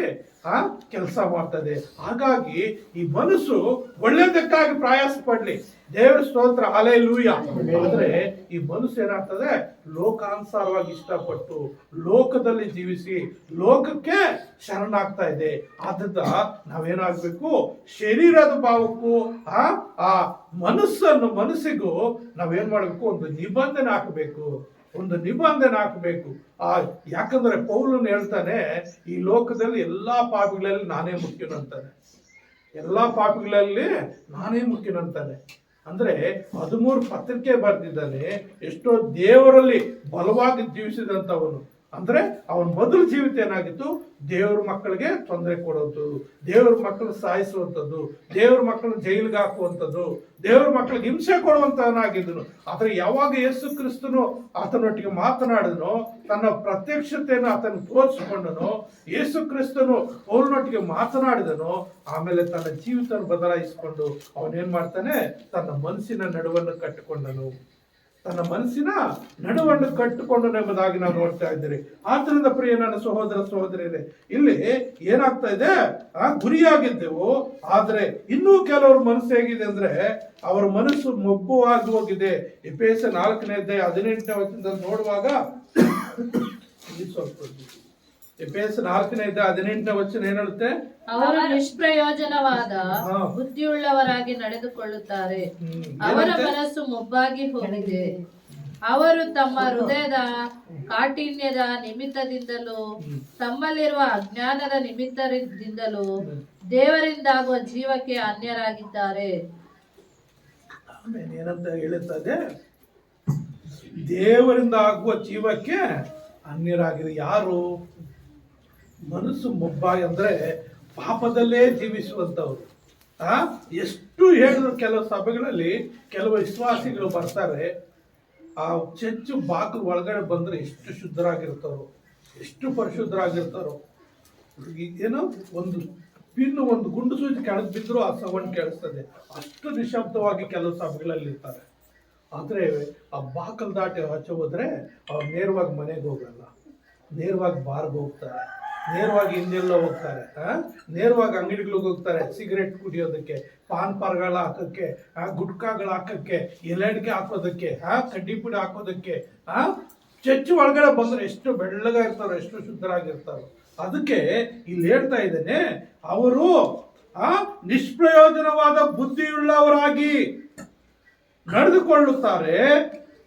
ಕೆಲಸ ಮಾಡ್ತದೆ. ಹಾಗಾಗಿ ಈ ಮನಸ್ಸು ಒಳ್ಳೆಯದಕ್ಕಾಗಿ ಪ್ರಯಾಸ ಪಡ್ಲಿ, ದೇವರ ಸ್ತೋತ್ರ, ಹಲ್ಲೆಲೂಯಾ. ಆದ್ರೆ ಈ ಮನಸ್ಸು ಏನಾಗ್ತದೆ, ಲೋಕಾನುಸಾರವಾಗಿ ಇಷ್ಟಪಟ್ಟು ಲೋಕದಲ್ಲಿ ಜೀವಿಸಿ ಲೋಕಕ್ಕೆ ಶರಣಾಗ್ತಾ ಇದೆ. ಆದ್ರಿಂದ ನಾವೇನಾಗ್ಬೇಕು, ಶರೀರದ ಭಾವಕ್ಕೂ ಆ ಮನಸ್ಸಿಗೂ ನಾವೇನ್ ಮಾಡ್ಬೇಕು, ಒಂದು ನಿಬಂಧನೆ ಹಾಕಬೇಕು, ಒಂದು ನಿಬಂಧನೆ ಹಾಕಬೇಕು. ಯಾಕಂದ್ರೆ ಪೌಲನು ಹೇಳ್ತಾನೆ, ಈ ಲೋಕದಲ್ಲಿ ಎಲ್ಲಾ ಪಾಪಿಗಳಲ್ಲಿ ನಾನೇ ಮುಖ್ಯನಂತಾನೆ, ಎಲ್ಲಾ ಪಾಪಿಗಳಲ್ಲಿ ನಾನೇ ಮುಖ್ಯನಂತಾನೆ. ಅಂದ್ರೆ 13 ಪತ್ರಿಕೆ ಬರೆದಿದ್ದಾನೆ. ಎಷ್ಟೋ ದೇವರಲ್ಲಿ ಬಲವಾಗಿ ಜೀವಿಸಿದಂಥವನು. ಅಂದ್ರೆ ಅವನ ಮೊದಲು ಜೀವಿತ ಏನಾಗಿತ್ತು, ದೇವ್ರ ಮಕ್ಕಳಿಗೆ ತೊಂದರೆ ಕೊಡುವಂಥದ್ದು, ದೇವ್ರ ಮಕ್ಕಳು ಸಾಯಿಸುವಂಥದ್ದು, ದೇವ್ರ ಮಕ್ಕಳು ಜೈಲಿಗೆ ಹಾಕುವಂಥದ್ದು, ದೇವ್ರ ಮಕ್ಕಳಿಗೆ ಹಿಂಸೆ ಕೊಡುವಂತವನಾಗಿದ್ದನು. ಆದ್ರೆ ಯಾವಾಗ ಯೇಸು ಕ್ರಿಸ್ತನು ಆತನೊಟ್ಟಿಗೆ ಮಾತನಾಡಿದನೋ, ತನ್ನ ಪ್ರತ್ಯಕ್ಷತೆಯನ್ನು ಆತನ ತೋರಿಸಿಕೊಂಡನೋ, ಯೇಸು ಕ್ರಿಸ್ತನು ಪೌಲನೊಟ್ಟಿಗೆ ಮಾತನಾಡಿದನೋ, ಆಮೇಲೆ ತನ್ನ ಜೀವಿತ ಬದಲಾಯಿಸಿಕೊಂಡು ಅವನೇನ್ ಮಾಡ್ತಾನೆ, ತನ್ನ ಮನಸ್ಸಿನ ನಡುವನ್ನು ಕಟ್ಟಿಕೊಂಡನು, ತನ್ನ ಮನಸ್ಸಿನ ನಡುವನ್ನು ಕಟ್ಟಿಕೊಂಡನು ಎಂಬುದಾಗಿ ನಾವು ನೋಡ್ತಾ ಇದ್ದೀರಿ. ಆದ್ದರಿಂದ ಪ್ರಿಯ ನನ್ನ ಸಹೋದರ ಸಹೋದರಿಯರೇ, ಇಲ್ಲಿ ಏನಾಗ್ತಾ ಇದೆ, ಗುರಿಯಾಗಿದ್ದೆವು, ಆದ್ರೆ ಇನ್ನೂ ಕೆಲವ್ರ ಮನಸ್ಸು ಹೇಗಿದೆ ಅಂದ್ರೆ, ಅವರ ಮನಸ್ಸು ಮೊಬ್ಬುವಾಗಿ ಹೋಗಿದೆ. ಎಫೆಸ 4:18 ನೋಡುವಾಗ, ಎಫೆಸ 4:18 ಏನ್ ಹೇಳುತ್ತೆ, ಅವರು ನಿಷ್ಪ್ರಯೋಜನವಾದ ಬುದ್ಧಿಯುಳ್ಳವರಾಗಿ ನಡೆದುಕೊಳ್ಳುತ್ತಾರೆ, ಅವರ ಮನಸ್ಸು ಮೊಬ್ಬಾಗಿ ಹೋಗಿದೆ, ಅವರು ತಮ್ಮ ಹೃದಯದ ಕಾಠಿಣ್ಯದ ನಿಮಿತ್ತದಿಂದಲೂ ತಮ್ಮಲ್ಲಿರುವ ಅಜ್ಞಾನದ ನಿಮಿತ್ತದಿಂದಲೂ ದೇವರಿಂದಾಗುವ ಜೀವಕ್ಕೆ ಅನ್ಯರಾಗಿದ್ದಾರೆ. ಏನಂತ ಹೇಳುತ್ತದೆ, ದೇವರಿಂದ ಆಗುವ ಜೀವಕ್ಕೆ ಅನ್ಯರಾಗಿದೆ. ಯಾರು? ಮನಸ್ಸು ಮೊಬ್ಬಾಗಿ ಅಂದ್ರೆ ಪಾಪದಲ್ಲೇ ಜೀವಿಸುವಂತವ್ರು. ಎಷ್ಟು ಹೇಳಿದ್ರು, ಕೆಲವು ಸಭೆಗಳಲ್ಲಿ ಕೆಲವು ವಿಶ್ವಾಸಿಗಳು ಬರ್ತಾರೆ, ಆ ಚರ್ಚ್ ಬಾಗಿಲು ಒಳಗಡೆ ಬಂದ್ರೆ ಎಷ್ಟು ಶುದ್ಧರಾಗಿರ್ತಾರೋ, ಎಷ್ಟು ಪರಿಶುದ್ಧರಾಗಿರ್ತಾರೋ. ಏನೋ ಒಂದು ಪಿನ್ನು, ಒಂದು ಗುಂಡು ಸೂಚಿ ಕೆಳಗೆ ಬಿದ್ದರೂ ಆ ಸೌಂಡ್ ಕೇಳಿಸ್ತದೆ, ಅಷ್ಟು ನಿಶಬ್ದವಾಗಿ ಕೆಲವು ಸಭೆಗಳಲ್ಲಿ ಇರ್ತಾರೆ. ಆದ್ರೆ ಆ ಬಾಕಲ್ ದಾಟಿ ಆಚೆ ಹೋದ್ರೆ ಅವ್ರು ನೇರವಾಗಿ ಮನೆಗೆ ಹೋಗಲ್ಲ, ನೇರವಾಗಿ ಬಾರ್ಗೆ ಹೋಗ್ತಾರೆ, ನೇರವಾಗಿ ಹಿಂದೆಲ್ಲ ಹೋಗ್ತಾರೆ, ನೇರವಾಗಿ ಅಂಗಡಿಗಳಿಗೆ ಹೋಗ್ತಾರೆ, ಸಿಗರೇಟ್ ಕುಡಿಯೋದಕ್ಕೆ, ಪಾನ್ ಪಾರ್ಗಳ ಹಾಕಕ್ಕೆ, ಗುಟ್ಕಾಗಳು ಹಾಕಕ್ಕೆ, ಎಲೆಡಿಕೆ ಹಾಕೋದಕ್ಕೆ, ಕಡ್ಡಿ ಪುಡಿ ಹಾಕೋದಕ್ಕೆ. ಚರ್ಚ್ ಒಳಗಡೆ ಬಂದ್ರೆ ಎಷ್ಟು ಬೆಳ್ಳಗಾಗಿರ್ತಾರೋ, ಎಷ್ಟು ಶುದ್ಧರಾಗಿರ್ತಾರೋ. ಅದಕ್ಕೆ ಇಲ್ಲಿ ಹೇಳ್ತಾ ಇದ್ದೇನೆ, ಅವರು ನಿಷ್ಪ್ರಯೋಜನವಾದ ಬುದ್ಧಿಯುಳ್ಳವರಾಗಿ ನಡೆದುಕೊಳ್ಳುತ್ತಾರೆ,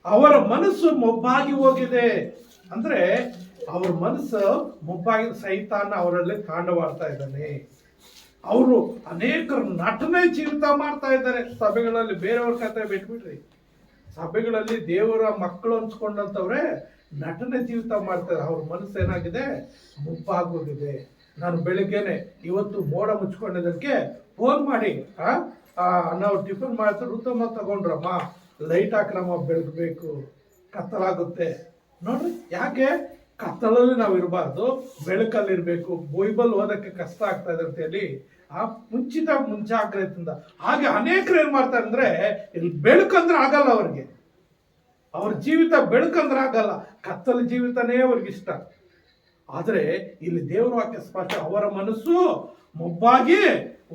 ಅವರ ಮನಸ್ಸು ಮೊಬ್ಬಾಗಿ ಹೋಗಿದೆ. ಅಂದ್ರೆ ಅವ್ರ ಮನಸ್ಸು ಮೊಬ್ಬಾಗಿದ ಸೈತಾನ ಅವರಲ್ಲಿ ತಾಂಡವಾಡ್ತಾ ಇದ್ದಾನೆ. ಅವರು ಅನೇಕರು ನಟನೆ ಜೀವಿತ ಮಾಡ್ತಾ ಇದ್ದಾರೆ ಸಭೆಗಳಲ್ಲಿ. ಬೇರೆಯವ್ರ ಕತೆ ಬಿಟ್ಬಿಟ್ರಿ, ಸಭೆಗಳಲ್ಲಿ ದೇವರ ಮಕ್ಕಳು ಅನ್ಸ್ಕೊಂಡಂತವ್ರೆ ನಟನೆ ಜೀವಿತ ಮಾಡ್ತಾರೆ. ಅವ್ರ ಮನಸ್ಸು ಏನಾಗಿದೆ, ಮುಪ್ಪಾಗೋಗಿದೆ. ನಾನು ಬೆಳಿಗ್ಗೆನೆ ಇವತ್ತು ಮೋಡ ಮುಚ್ಕೊಂಡಿದ್ದಕ್ಕೆ ಫೋನ್ ಮಾಡಿ, ನಾವು ಟಿಫನ್ ಮಾಡ್ತಾರೆ, ಉತ್ತಮ ತಗೊಂಡ್ರಮ್ಮ, ಲೈಟ್ ಹಾಕ್ರಮ್ಮ, ಬೆಳಗ್ಬೇಕು, ಕತ್ತಲಾಗುತ್ತೆ. ನೋಡ್ರಿ, ಯಾಕೆ ಕತ್ತಲಲ್ಲಿ ನಾವು ಇರಬಾರ್ದು, ಬೆಳಕಲ್ಲಿ ಇರಬೇಕು. ಬೈಬಲ್ ಓದಕ್ಕೆ ಕಷ್ಟ ಆಗ್ತಾ ಇದೆ ಅಂತ ಹೇಳಿ ಮುಂಜಾಗ್ರತೆಯಿಂದ. ಹಾಗೆ ಅನೇಕರು ಏನ್ ಮಾಡ್ತಾರೆ ಅಂದ್ರೆ, ಇಲ್ಲಿ ಬೆಳಕಂದ್ರೆ ಆಗಲ್ಲ ಅವ್ರಿಗೆ, ಅವ್ರ ಜೀವಿತ ಬೆಳಕಂದ್ರೆ ಆಗಲ್ಲ, ಕತ್ತಲ ಜೀವಿತನೇ ಅವ್ರಿಗೆ ಇಷ್ಟ. ಆದ್ರೆ ಇಲ್ಲಿ ದೇವರ ವಾಕ್ಯ ಸ್ಪಷ್ಟ, ಅವರ ಮನಸ್ಸು ಮೊಬ್ಬಾಗಿ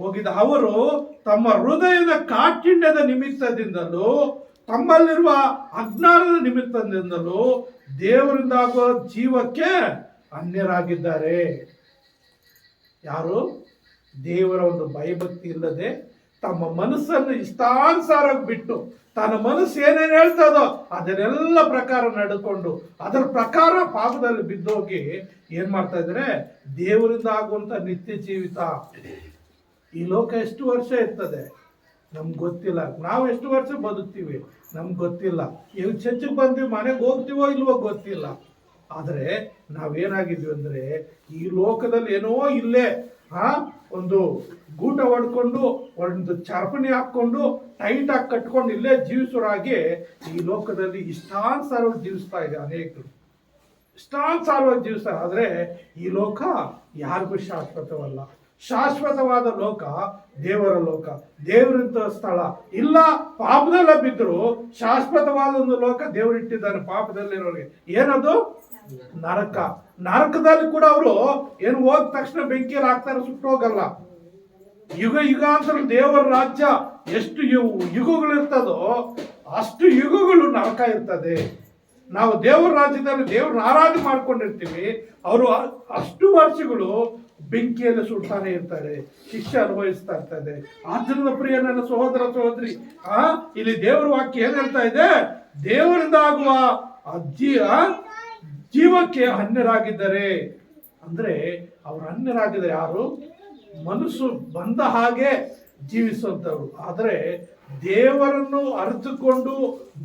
ಹೋಗಿದ, ಅವರು ತಮ್ಮ ಹೃದಯದ ಕಾಠಿಣ್ಯದ ನಿಮಿತ್ತದಿಂದಲೂ ತಮ್ಮಲ್ಲಿರುವ ಅಜ್ಞಾನದ ನಿಮಿತ್ತದಿಂದಲೂ ದೇವರಿಂದ ಆಗುವ ಜೀವಕ್ಕೆ ಅನ್ಯರಾಗಿದ್ದಾರೆ. ಯಾರು? ದೇವರ ಒಂದು ಭಯಭಕ್ತಿ ಇಲ್ಲದೆ ತಮ್ಮ ಮನಸ್ಸನ್ನು ಇಷ್ಟಾನುಸಾರ ಬಿಟ್ಟು, ತನ್ನ ಮನಸ್ಸು ಏನೇನು ಹೇಳ್ತದೋ ಅದನ್ನೆಲ್ಲ ಪ್ರಕಾರ ನಡೆದುಕೊಂಡು ಅದರ ಪ್ರಕಾರ ಪಾಪದಲ್ಲಿ ಬಿದ್ದೋಗಿ ಏನ್ ಮಾಡ್ತಾ ಇದ್ದಾರೆ, ದೇವರಿಂದ ಆಗುವಂತ ನಿತ್ಯ ಜೀವಿತ. ಈ ಲೋಕ ಎಷ್ಟು ವರ್ಷ ಇರ್ತದೆ ನಮ್ಗೆ ಗೊತ್ತಿಲ್ಲ, ನಾವು ಎಷ್ಟು ವರ್ಷ ಬದುಕ್ತೀವಿ ನಮ್ಗೆ ಗೊತ್ತಿಲ್ಲ, ಇವ್ ಚರ್ಚಿಗೆ ಬಂದ್ವಿ, ಮನೆಗೆ ಹೋಗ್ತೀವೋ ಇಲ್ವೋ ಗೊತ್ತಿಲ್ಲ. ಆದ್ರೆ ನಾವೇನಾಗಿದ್ವಿ ಅಂದ್ರೆ, ಈ ಲೋಕದಲ್ಲಿ ಏನೋ ಇಲ್ಲೇ ಒಂದು ಗೂಟ ಹೊಡ್ಕೊಂಡು, ಒಂದು ಚಾರ್ಪಣಿ ಹಾಕೊಂಡು, ಟೈಟ್ ಆಗಿ ಕಟ್ಕೊಂಡು ಇಲ್ಲೇ ಜೀವಿಸೋರಾಗಿ ಈ ಲೋಕದಲ್ಲಿ ಇಷ್ಟಾನುಸಾರವಾಗಿ ಜೀವಿಸ್ತಾ ಇದೆ ಅನೇಕರು, ಇಷ್ಟಾನುಸಾರವಾಗಿ ಜೀವಿಸ್ತಾರೆ. ಆದ್ರೆ ಈ ಲೋಕ ಯಾರಿಗೂ ಶಾಶ್ವತವಲ್ಲ. ಶಾಶ್ವತವಾದ ಲೋಕ ದೇವರ ಲೋಕ, ದೇವರಂತ ಸ್ಥಳ ಇಲ್ಲ. ಪಾಪದಲ್ಲ ಬಿದ್ದರು ಶಾಶ್ವತವಾದ ಒಂದು ಲೋಕ ದೇವರಿಟ್ಟಿದ್ದಾನೆ ಪಾಪದಲ್ಲಿರೋರಿಗೆ. ಏನದು? ನರಕ. ನರಕದಲ್ಲಿ ಕೂಡ ಅವರು ಏನು ಹೋದ ತಕ್ಷಣ ಬೆಂಕಿಯಲ್ಲಿ ಹಾಕ್ತಾರೆ, ಸುಟ್ಟೋಗಲ್ಲ. ಯುಗ ಯುಗಾಂತರ ದೇವರ ರಾಜ್ಯ ಎಷ್ಟು ಯುಗಗಳಿರ್ತದೋ ಅಷ್ಟು ಯುಗಗಳು ನರಕ ಇರ್ತದೆ. ನಾವು ದೇವರ ರಾಜ್ಯದಲ್ಲಿ ದೇವ್ರನ್ನ ಆರಾಧನೆ ಮಾಡ್ಕೊಂಡಿರ್ತೀವಿ, ಅವರು ಅಷ್ಟು ವರ್ಷಗಳು ಬೆಂಕಿಯಲ್ಲಿ ಸುಡ್ತಾನೆ ಇರ್ತಾರೆ, ಶಿಕ್ಷೆ ಅನುಭವಿಸ್ತಾ ಇರ್ತದೆ. ಆದ್ದರಿಂದ ಪ್ರಿಯ ನನ್ನ ಸಹೋದರ ಸಹೋದರಿ, ಇಲ್ಲಿ ದೇವರ ವಾಕ್ಯ ಏನ್ ಹೇಳ್ತಾ ಇದೆ? ದೇವರಿಂದ ಆಗುವ ಜೀವಕ್ಕೆ ಅನ್ಯರಾಗಿದ್ದಾರೆ. ಅಂದ್ರೆ ಅವ್ರು ಅನ್ಯರಾಗಿದ್ದಾರೆ. ಯಾರು? ಮನಸ್ಸು ಬಂದ ಹಾಗೆ ಜೀವಿಸುವಂತವ್ರು. ಆದರೆ ದೇವರನ್ನು ಅರಿತುಕೊಂಡು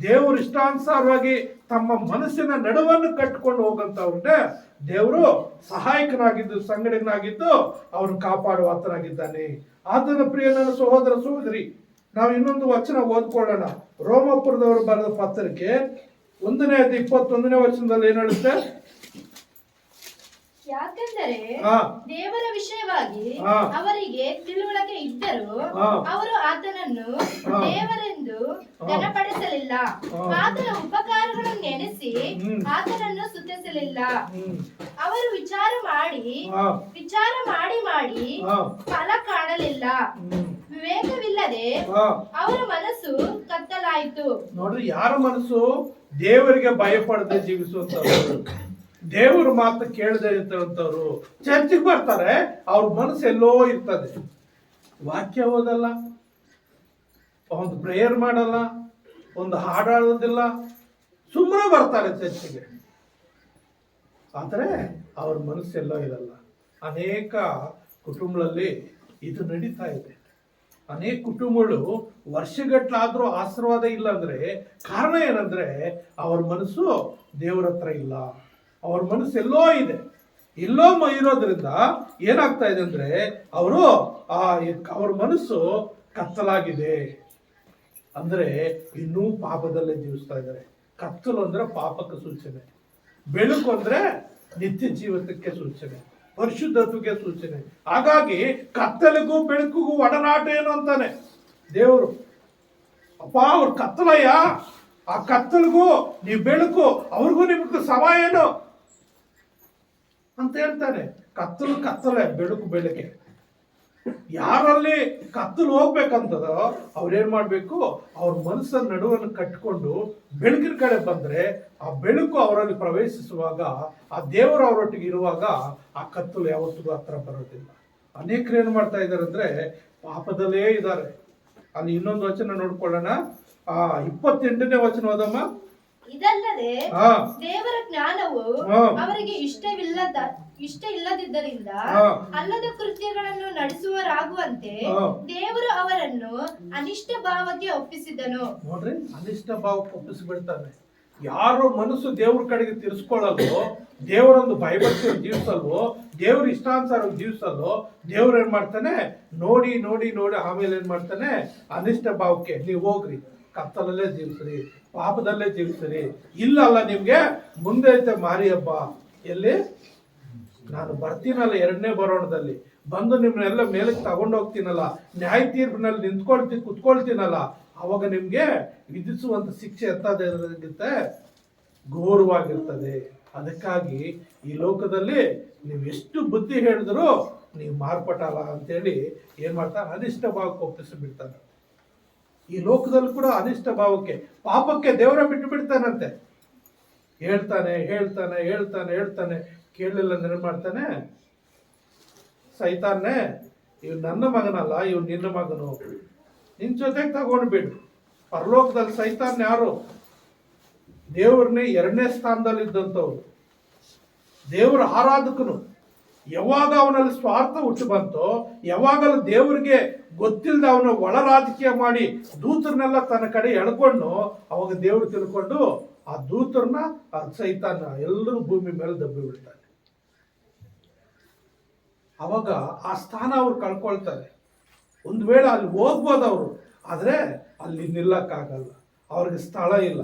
ದೇವರ ಇಷ್ಟಾನುಸಾರವಾಗಿ ತಮ್ಮ ಮನಸ್ಸಿನ ನಡುವನ್ನು ಕಟ್ಟಿಕೊಂಡು ಹೋಗಂತವ್ರೆ ದೇವರು ಸಹಾಯಕನಾಗಿದ್ದು, ಸಂಗಡನಾಗಿದ್ದು ಅವ್ರನ್ನ ಕಾಪಾಡುವ ಆತನಾಗಿದ್ದಾನೆ. ಆದ್ದರಿಂದ ಪ್ರಿಯ ನನ್ನ ಸಹೋದರ ಸಹೋದರಿ, ನಾವು ಇನ್ನೊಂದು ವಚನ ಓದ್ಕೊಳ್ಳೋಣ. ರೋಮಾಪುರದವರು ಬರೆದ ಪತ್ರಕ್ಕೆ 1:21 ವಚನದಲ್ಲಿ ಏನ್ ಹೇಳುತ್ತೆ? ಯಾಕೆಂದರೆ ದೇವರ ವಿಷಯವಾಗಿ ಅವರಿಗೆ ತಿಳುವಳಿಕೆ ಇದ್ದರೂ ಅವರು ಆತನನ್ನು ದೇವರೆಂದು ಘನಪಡಿಸಲಿಲ್ಲ, ಆತನ ಉಪಕಾರಗಳನ್ನು ನೆನೆಸಿ ಆತನನ್ನು ಸ್ತುತಿಸಲಿಲ್ಲ. ಅವರು ವಿಚಾರ ಮಾಡಿ ಫಲ ಕಾಣಲಿಲ್ಲ. ವಿವೇಕವಿಲ್ಲದೆ ಅವರ ಮನಸ್ಸು ಕತ್ತಲಾಯಿತು. ನೋಡ್ರಿ, ಯಾರ ಮನಸ್ಸು ದೇವರಿಗೆ ಭಯಪಡದೆ ಜೀವಿಸುವಂತವ್ರು, ದೇವ್ರ ಮಾತು ಕೇಳದೆ ಇರ್ತವಂತವ್ರು ಚರ್ಚಿಗೆ ಬರ್ತಾರೆ, ಅವ್ರ ಮನಸ್ಸು ಎಲ್ಲೋ ಇರ್ತದೆ. ವಾಕ್ಯ ಓದಲ್ಲ, ಒಂದು ಪ್ರೇಯರ್ ಮಾಡಲ್ಲ, ಒಂದು ಹಾಡಾಡೋದಿಲ್ಲ, ಸುಮ್ಮನೆ ಬರ್ತಾರೆ ಚರ್ಚಿಗೆ. ಆದರೆ ಅವ್ರ ಮನಸ್ಸೆಲ್ಲೋ ಇರಲ್ಲ. ಅನೇಕ ಕುಟುಂಬಗಳಲ್ಲಿ ಇದು ನಡೀತಾ ಇದೆ. ಅನೇಕ ಕುಟುಂಬಗಳು ವರ್ಷಗಟ್ಟಲಾದ್ರೂ ಆಶೀರ್ವಾದ ಇಲ್ಲ ಅಂದ್ರೆ ಕಾರಣ ಏನಂದ್ರೆ ಅವ್ರ ಮನಸ್ಸು ದೇವರ ಹತ್ರ ಇಲ್ಲ, ಅವ್ರ ಮನಸ್ಸು ಎಲ್ಲೋ ಇದೆ. ಎಲ್ಲೋ ಇರೋದ್ರಿಂದ ಏನಾಗ್ತಾ ಇದೆ ಅಂದ್ರೆ ಅವ್ರ ಮನಸ್ಸು ಕತ್ತಲಾಗಿದೆ. ಅಂದ್ರೆ ಇನ್ನೂ ಪಾಪದಲ್ಲೇ ಜೀವಿಸ್ತಾ ಇದ್ದಾರೆ. ಕತ್ತಲು ಅಂದ್ರೆ ಪಾಪಕ್ಕೆ ಸೂಚನೆ, ಬೆಳಕು ಅಂದ್ರೆ ನಿತ್ಯ ಜೀವಿತಕ್ಕೆ ಸೂಚನೆ, ಪರಿಶುದ್ಧತೆಗೆ ಸೂಚನೆ. ಹಾಗಾಗಿ ಕತ್ತಲಿಗೂ ಬೆಳಕಿಗೂ ಒಡನಾಟ ಏನು ಅಂತಾನೆ ದೇವರು. ಅಪ್ಪ ಅವ್ರ ಕತ್ತಲಯ್ಯ, ಆ ಕತ್ತಲಿಗೂ ನೀವು ಬೆಳಕು, ಅವ್ರಿಗೂ ನಿಮ್ಗೆ ಸಮ ಏನು ಅಂತ ಹೇಳ್ತಾನೆ. ಕತ್ತಲು ಕತ್ತಲೆ, ಬೆಳಕು ಬೆಳಕೆ. ಯಾರಲ್ಲಿ ಕತ್ತಲು ಹೋಗ್ಬೇಕಂತದೋ ಅವ್ರೇನ್ ಮಾಡ್ಬೇಕು? ಅವ್ರ ಮನಸ್ಸನ್ನ ನಡುವನ್ನು ಕಟ್ಟಿಕೊಂಡು ಬೆಳಕಿನ ಕಡೆ ಬಂದ್ರೆ ಆ ಬೆಳಕು ಅವರಲ್ಲಿ ಪ್ರವೇಶಿಸುವಾಗ, ಆ ದೇವರು ಅವರೊಟ್ಟಿಗೆ ಇರುವಾಗ ಆ ಕತ್ತಲು ಯಾವತ್ತಿಗೂ ಹತ್ರ ಬರೋದಿಲ್ಲ. ಅನೇಕರು ಏನ್ ಮಾಡ್ತಾ ಇದ್ದಾರೆ ಅಂದ್ರೆ ಪಾಪದಲ್ಲೇ ಇದ್ದಾರೆ. ಅಲ್ಲಿ ಇನ್ನೊಂದು ವಚನ ನೋಡ್ಕೊಳ್ಳೋಣ. 28ನೇ ವಚನ ಓದಮ್ಮ. ಇದಲ್ಲದೆ ದೇವರ ಜ್ಞಾನವು ಅವರಿಗೆ ಇಷ್ಟ ಇಲ್ಲದಿದ್ದರಿಂದ ಅಲ್ಲದ ಕೃತ್ಯಗಳನ್ನು ನಡೆಸುವರಾಗುವಂತೆ ದೇವರು ಅವರನ್ನು ಅನಿಷ್ಟ ಭಾವಕ್ಕೆ ಒಪ್ಪಿಸಿದನು. ನೋಡ್ರಿ, ಅನಿಷ್ಟ ಭಾವಕ್ಕೆ ಒಪ್ಪಿಸಿಬಿಡ್ತಾನೆ. ಯಾರು ಮನಸ್ಸು ದೇವ್ರ ಕಡೆಗೆ ತಿರ್ಸ್ಕೊಳ್ಳಲ್ವೋ, ದೇವರೊಂದು ಭಯಭಕ್ತಿ ಜೀವಿಸಲ್ವೋ, ದೇವ್ರ ಇಷ್ಟಾನುಸಾರ ಜೀವಿಸಲ್ವೋ, ದೇವ್ರು ಏನ್ ಮಾಡ್ತಾನೆ? ನೋಡಿ ನೋಡಿ ನೋಡಿ ಆಮೇಲೆ ಏನ್ ಮಾಡ್ತಾನೆ? ಅನಿಷ್ಟ ಭಾವಕ್ಕೆ ನೀವು ಹೋಗ್ರಿ, ಕತ್ತಲಲ್ಲೇ ಜೀವಿಸ್ರಿ, ಪಾಪದಲ್ಲೇ ಜೀವಿಸ್ರಿ. ಇಲ್ಲ ನಿಮ್ಗೆ ಮುಂದೆ ಐತೆ ಮಾರಿ ಹಬ್ಬ. ಎಲ್ಲಿ? ನಾನು ಬರ್ತೀನಲ್ಲ 2ನೇ ಬರೋಣದಲ್ಲಿ, ಬಂದು ನಿಮ್ಮನ್ನೆಲ್ಲ ಮೇಲಕ್ಕೆ ತಗೊಂಡೋಗ್ತೀನಲ್ಲ, ನ್ಯಾಯ ತೀರ್ಪಿನಲ್ಲಿ ಕುತ್ಕೊಳ್ತೀನಲ್ಲ, ಅವಾಗ ನಿಮ್ಗೆ ವಿಧಿಸುವಂತ ಶಿಕ್ಷೆ ಎತ್ತದಿರುತ್ತೆ, ಘೋರವಾಗಿರ್ತದೆ. ಅದಕ್ಕಾಗಿ ಈ ಲೋಕದಲ್ಲಿ ನೀವು ಎಷ್ಟು ಬುದ್ಧಿ ಹೇಳಿದ್ರು ನೀವು ಮಾರ್ಪಟ್ಟಲ್ಲ ಅಂತೇಳಿ ಏನ್ ಮಾಡ್ತಾರೆ? ಅನಿಷ್ಟ ಭಾವಕ್ಕೆ ಒಪ್ಪಿಸಿಬಿಡ್ತಾನೆ. ಈ ಲೋಕದಲ್ಲಿ ಕೂಡ ಅನಿಷ್ಟ ಭಾವಕ್ಕೆ, ಪಾಪಕ್ಕೆ ದೇವರ ಬಿಟ್ಟು ಬಿಡ್ತಾನಂತೆ. ಹೇಳ್ತಾನೆ ಹೇಳ್ತಾನೆ ಹೇಳ್ತಾನೆ ಹೇಳ್ತಾನೆ, ಕೇಳಲಿಲ್ಲ ಅಂದ್ರೆ ಮಾಡ್ತಾನೆ, ಸೈತಾನ್ನೇ, ಇವ್ ನನ್ನ ಮಗನಲ್ಲ, ಇವ್ ನಿನ್ನ ಮಗನು, ನಿನ್ ಜೊತೆಗೆ ತಗೊಂಡ್ಬಿಡು. ಪರಲೋಕದಲ್ಲಿ ಸೈತಾನ್ ಯಾರು? ದೇವ್ರನ್ನೇ 2ನೇ ಸ್ಥಾನದಲ್ಲಿ ಇದ್ದಂಥವ್ರು, ದೇವರ ಆರಾಧಕನು. ಯಾವಾಗ ಅವನಲ್ಲಿ ಸ್ವಾರ್ಥ ಹುಟ್ಟು ಬಂತೋ, ಯಾವಾಗಲೂ ದೇವರಿಗೆ ಗೊತ್ತಿಲ್ಲದೆ ಅವನ ಒಳ ರಾಜಕೀಯ ಮಾಡಿ ದೂತರನ್ನೆಲ್ಲ ತನ್ನ ಕಡೆ ಎಳ್ಕೊಂಡು, ಅವಾಗ ದೇವರು ತಿಳ್ಕೊಂಡು ಆ ದೂತರನ್ನ, ಆ ಸೈತಾನ ಎಲ್ಲರೂ ಭೂಮಿ ಮೇಲೆ ದಬ್ಬಿ ಬಿಡ್ತಾರೆ. ಅವಾಗ ಆ ಸ್ಥಾನ ಅವ್ರು ಕಳ್ಕೊಳ್ತಾರೆ. ಒಂದು ವೇಳೆ ಅಲ್ಲಿ ಹೋಗ್ಬೋದು ಅವರು, ಆದ್ರೆ ಅಲ್ಲಿ ನಿಲ್ಲಕ್ಕಾಗಲ್ಲ, ಅವ್ರಿಗೆ ಸ್ಥಳ ಇಲ್ಲ.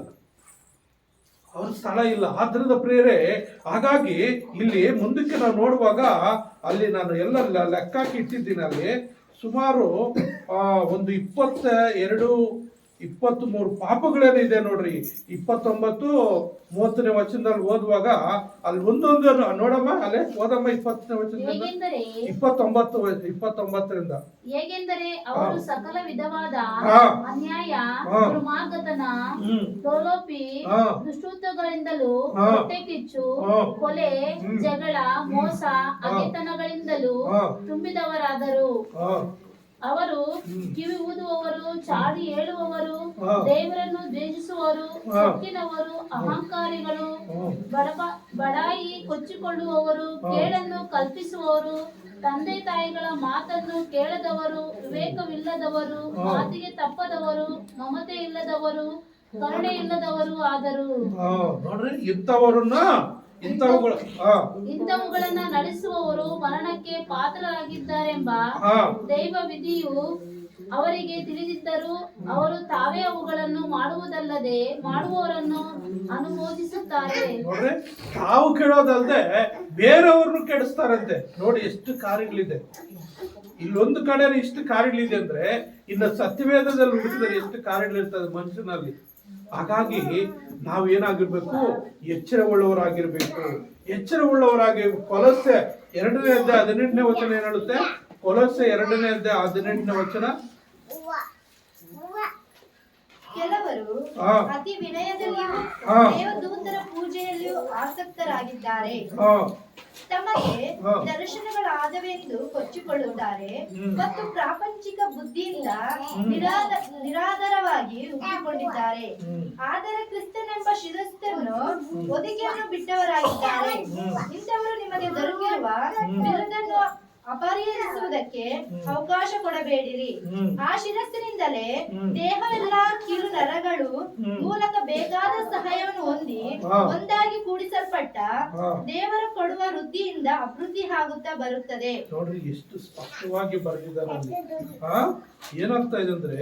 ಅವ್ರ ಸ್ಥಳ ಇಲ್ಲ. ಆದ್ರಿಂದ ಪ್ರಿಯರೇ, ಹಾಗಾಗಿ ಇಲ್ಲಿ ಮುಂದಕ್ಕೆ ನಾವು ನೋಡುವಾಗ ಅಲ್ಲಿ ನಾನು ಎಲ್ಲ ಲೆಕ್ಕ ಹಾಕಿ ಇಟ್ಟಿದ್ದೀನಿ. ಅಲ್ಲಿ ಸುಮಾರು ಒಂದು 23 ಪಾಪಗಳೇನಿದೆ ನೋಡ್ರಿ. 29-30ನೇ ವಚನದಲ್ಲಿ ಓದುವಾಗ ಅಲ್ಲಿ ಒಂದೊಂದು ನೋಡಮ್ಮ, ಅಲ್ಲೇ ಓದಮ್ಮ 20ನೇ ವಚನದಿಂದ 29ರಿಂದ. ಹೇಗೆಂದರೆ ಅವರು ಸಕಲ ವಿಧವಾದ ಅನ್ಯಾಯ, ದುರ್ಮಾರ್ಗತನ, ಲೋಲೋಪಿ, ದುಷ್ಟುತಗಳಿಂದಲೂ, ಹೊಟ್ಟೆ ಕಿಚ್ಚು, ಕೊಲೆ, ಜಗಳ, ಮೋಸ, ಹಗೆತನಗಳಿಂದಲೂ ತುಂಬಿದವರಾದರು. ಅವರು ಕಿವಿ ಊದುವವರು, ಚಾಡಿ ಹೇಳುವವರು, ದೇವರನ್ನು ದ್ವೇಷಿಸುವವರು, ಸೊಕ್ಕಿನವರು, ಅಹಂಕಾರಿಗಳು, ಬಡಾಯಿ ಕೊಚ್ಚಿಕೊಳ್ಳುವವರು, ಕೇಳನ್ನು ಕಲ್ಪಿಸುವವರು, ತಂದೆ ತಾಯಿಗಳ ಮಾತನ್ನು ಕೇಳದವರು, ವಿವೇಕವಿಲ್ಲದವರು, ಮಾತಿಗೆ ತಪ್ಪದವರು, ಮಮತೆ ಇಲ್ಲದವರು, ಕರುಣೆ ಇಲ್ಲದವರು ಆದರು. ನೋಡ್ರಿ, ಇಂಥವುಗಳನ್ನ ನಡೆಸುವವರು ಮರಣಕ್ಕೆ ಪಾತ್ರರಾಗಿದ್ದಾರೆಂಬ ದೈವ ವಿಧಿಯು ಅವರಿಗೆ ತಿಳಿದಿದ್ದರೂ ಅವರು ತಾವೇ ಅವುಗಳನ್ನು ಮಾಡುವುದಲ್ಲದೆ ಮಾಡುವವರನ್ನು ಅನುಮೋದಿಸುತ್ತಾರೆ. ನೋಡ್ರಿ, ತಾವು ಕೆಡೋದಲ್ದೆ ಬೇರೆಯವ್ರನ್ನು ಕೆಡಿಸ್ತಾರಂತೆ. ನೋಡಿ ಎಷ್ಟು ಕಾರ್ಯಗಳಿದೆ. ಇಲ್ಲೊಂದು ಕಡೆ ಇಷ್ಟು ಕಾರ್ಯಗಳಿದೆ ಅಂದ್ರೆ ಇನ್ನು ಸತ್ಯವೇದದಲ್ಲಿ ಹುಡುಕಿದರೆ ಎಷ್ಟು ಕಾರ್ಯಗಳಿರ್ತದೆ ಮನುಷ್ಯನಲ್ಲಿ. ಹಾಗಾಗಿ ನಾವೇನಾಗಿರ್ಬೇಕು? ಎಚ್ಚರವುಳ್ಳವರಾಗಿರ್ಬೇಕು. ಎಚ್ಚರವುಳ್ಳವರಾಗಿ ಕೊಲೊಸ್ಸೆ 2ನೇ ಅಧ್ಯಾಯ 18ನೇ ವಚನ ಏನ್ ಹೇಳುತ್ತೆ? ಕೊಲೊಸ್ಸೆ 2ನೇ ಅಧ್ಯಾಯ 18ನೇ ವಚನ. ಕೆಲವರು ಅತಿ ವಿನಯದಲ್ಲಿಯೂ ದೇವದೂತರ ಪೂಜೆಯಲ್ಲಿಯೂ ಆಸಕ್ತರಾಗಿದ್ದಾರೆ. ತಮಗೆ ದರ್ಶನಗಳಾದವೆಂದು ಕೊಚ್ಚಿಕೊಳ್ಳುತ್ತಾರೆ ಮತ್ತು ಪ್ರಾಪಂಚಿಕ ಬುದ್ಧಿಯಿಂದ ನಿರಾಧಾರವಾಗಿ ಉಬ್ಬಿಕೊಂಡಿದ್ದಾರೆ. ಆದರೆ ಕ್ರಿಸ್ತನೆಂಬ ಶಿರಸ್ಸನ್ನು ಒದಿಕೆಯನ್ನು ಬಿಟ್ಟವರಾಗಿದ್ದಾರೆ. ಇಂಥವರು ನಿಮಗೆ ದೊರಕಿರುವ ಬಿರುದನ್ನು ಅಪಹರಿಸುವುದಕ್ಕೆ ಅವಕಾಶ ಕೊಡಬೇಡಿರಿ. ಆ ಶಿರಸ್ಸಿನಿಂದಲೇ ದೇಹವೆಲ್ಲ ಕೀಲು ನರಗಳು ಮೂಲಕ ಬೇಕಾದ ಸಹಾಯವನ್ನು ಹೊಂದಿ ಒಂದಾಗಿ ಕೂಡಿಸಲ್ಪಟ್ಟ ದೇವರು ಕೊಡುವ ವೃದ್ಧಿಯಿಂದ ಅಭಿವೃದ್ಧಿ ಆಗುತ್ತಾ ಬರುತ್ತದೆ. ನೋಡ್ರಿ ಎಷ್ಟು ಸ್ಪಷ್ಟವಾಗಿ ಬರೆದಿದ್ದಾರೆ. ಏನಾಗ್ತಾ ಇದೆ ಅಂದ್ರೆ,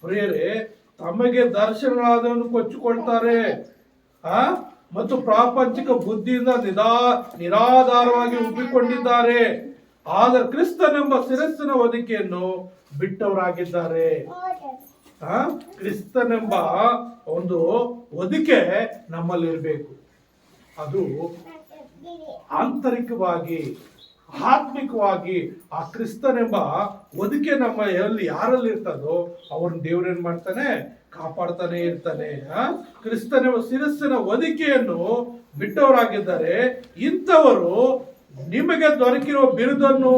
ಪ್ರಿಯರೇ, ತಮಗೆ ದರ್ಶನಗಳಾದವನ್ನು ಕೊಚ್ಚಿಕೊಳ್ತಾರೆ ಮತ್ತು ಪ್ರಾಪಂಚಿಕ ಬುದ್ಧಿಯಿಂದ ನಿರಾಧಾರವಾಗಿ ಉಬ್ಬಿಕೊಂಡಿದ್ದಾರೆ. ಆದರೆ ಕ್ರಿಸ್ತನೆಂಬ ಶಿರಸ್ಸಿನ ಹೊದಿಕೆಯನ್ನು ಬಿಟ್ಟವರಾಗಿದ್ದಾರೆ. ಕ್ರಿಸ್ತನೆಂಬ ಒಂದು ಹೊದಿಕೆ ನಮ್ಮಲ್ಲಿರಬೇಕು. ಅದು ಆಂತರಿಕವಾಗಿ, ಆತ್ಮಿಕವಾಗಿ ಆ ಕ್ರಿಸ್ತನೆಂಬ ಹೊದಿಕೆ ನಮ್ಮ ಯಾರಲ್ಲಿ ಇರ್ತದೋ ಅವ್ರನ್ನ ದೇವ್ರೇನ್ ಮಾಡ್ತಾನೆ? ಕಾಪಾಡ್ತಾನೆ ಇರ್ತಾನೆ. ಕ್ರಿಸ್ತನೆಂಬ ಶಿರಸ್ಸಿನ ಹೊದಿಕೆಯನ್ನು ಬಿಟ್ಟವರಾಗಿದ್ದಾರೆ. ಇಂಥವರು ನಿಮಗೆ ದೊರಕಿರುವ ಬಿರುದನ್ನು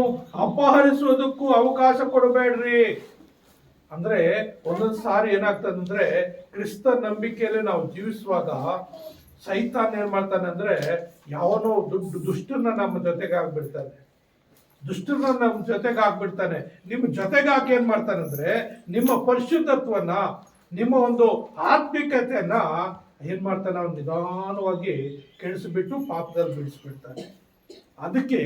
ಅಪಹರಿಸುವುದಕ್ಕೂ ಅವಕಾಶ ಕೊಡಬೇಡ್ರಿ. ಅಂದ್ರೆ ಒಂದೊಂದು ಸಾರಿ ಏನಾಗ್ತದಂದ್ರೆ, ಕ್ರಿಸ್ತ ನಂಬಿಕೆಯಲ್ಲಿ ನಾವು ಜೀವಿಸುವಾಗ ಸೈತಾನ್ ಏನ್ ಮಾಡ್ತಾನೆ ಅಂದ್ರೆ, ಯಾವನೋ ದುಷ್ಟನ್ನ ನಮ್ಮ ಜೊತೆಗೆ ಆಗ್ಬಿಡ್ತಾನೆ. ನಿಮ್ಮ ಜೊತೆಗೆ ಹಾಕಿ ಏನ್ ಮಾಡ್ತಾನೆ ಅಂದ್ರೆ, ನಿಮ್ಮ ಪರಿಶುದ್ಧತ್ವನ, ನಿಮ್ಮ ಒಂದು ಆತ್ಮಿಕತೆಯನ್ನ ಏನ್ ಮಾಡ್ತಾನೆ? ಅವ್ನು ನಿಧಾನವಾಗಿ ಕೆಡಿಸ್ಬಿಟ್ಟು ಪಾಪದಲ್ಲಿ ಬಿಡಿಸ್ಬಿಡ್ತಾನೆ. ಅದಕ್ಕೆ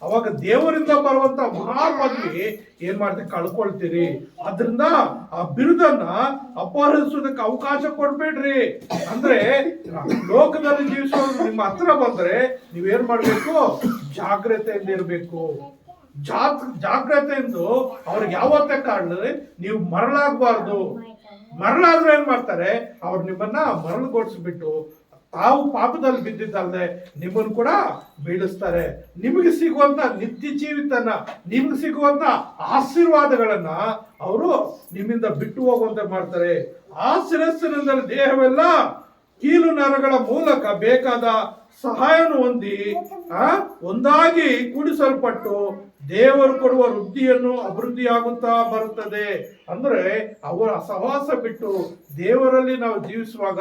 ಅವಾಗ ದೇವರಿಂದ ಬರುವಂತ ಮಹಾಪದವಿ ಏನ್ ಮಾಡ್ತೀವಿ? ಕಳ್ಕೊಳ್ತೀರಿ. ಆದ್ರಿಂದ ಆ ಬಿರುದನ್ನ ಅಪಹರಿಸೋದಕ್ಕೆ ಅವಕಾಶ ಕೊಡ್ಬೇಡ್ರಿ. ಅಂದ್ರೆ ಲೋಕದಲ್ಲಿ ಜೀವಿಸೋದು ನಿಮ್ಮ ಹತ್ರ ಬಂದ್ರೆ ನೀವೇನ್ ಮಾಡ್ಬೇಕು? ಜಾಗ್ರತೆಯಿಂದ ಇರ್ಬೇಕು. ಜಾಗ್ರತೆಯಿಂದ ಅವ್ರಿಗೆ ಯಾವತ್ತೇ ಕಾರಣದಲ್ಲಿ ನೀವು ಮರಳಾಗಬಾರ್ದು. ಮರಳಾದ್ರೆ ಏನ್ ಮಾಡ್ತಾರೆ? ಅವ್ರು ನಿಮ್ಮನ್ನ ಮರಳುಗೊಳಿಸ್ಬಿಟ್ಟು ತಾವು ಪಾಪದಲ್ಲಿ ಬಿದ್ದಿದ್ದಲ್ಲದೆ ನಿಮ್ಮನ್ನು ಕೂಡ ಬೀಳಿಸ್ತಾರೆ. ನಿಮಗೆ ಸಿಗುವಂತ ನಿತ್ಯ ಜೀವಿತನ, ನಿಮ್ಗೆ ಸಿಗುವಂತ ಆಶೀರ್ವಾದಗಳನ್ನ ಅವರು ನಿಮ್ಮಿಂದ ಬಿಟ್ಟು ಹೋಗುವಂತೆ ಮಾಡ್ತಾರೆ. ಆ ಶಿರಸ್ಸಿನಿಂದ ದೇಹವೆಲ್ಲ ಕೀಲು ನರಗಳ ಮೂಲಕ ಬೇಕಾದ ಸಹಾಯವನ್ನು ಹೊಂದಿ ಒಂದಾಗಿ ಕೂಡಿಸಲ್ಪಟ್ಟು ದೇವರು ಕೊಡುವ ವೃದ್ಧಿಯನ್ನು ಅಭಿವೃದ್ಧಿಯಾಗುತ್ತಾ ಬರುತ್ತದೆ. ಅಂದ್ರೆ ಅವರ ಸಹವಾಸ ಬಿಟ್ಟು ದೇವರಲ್ಲಿ ನಾವು ಜೀವಿಸುವಾಗ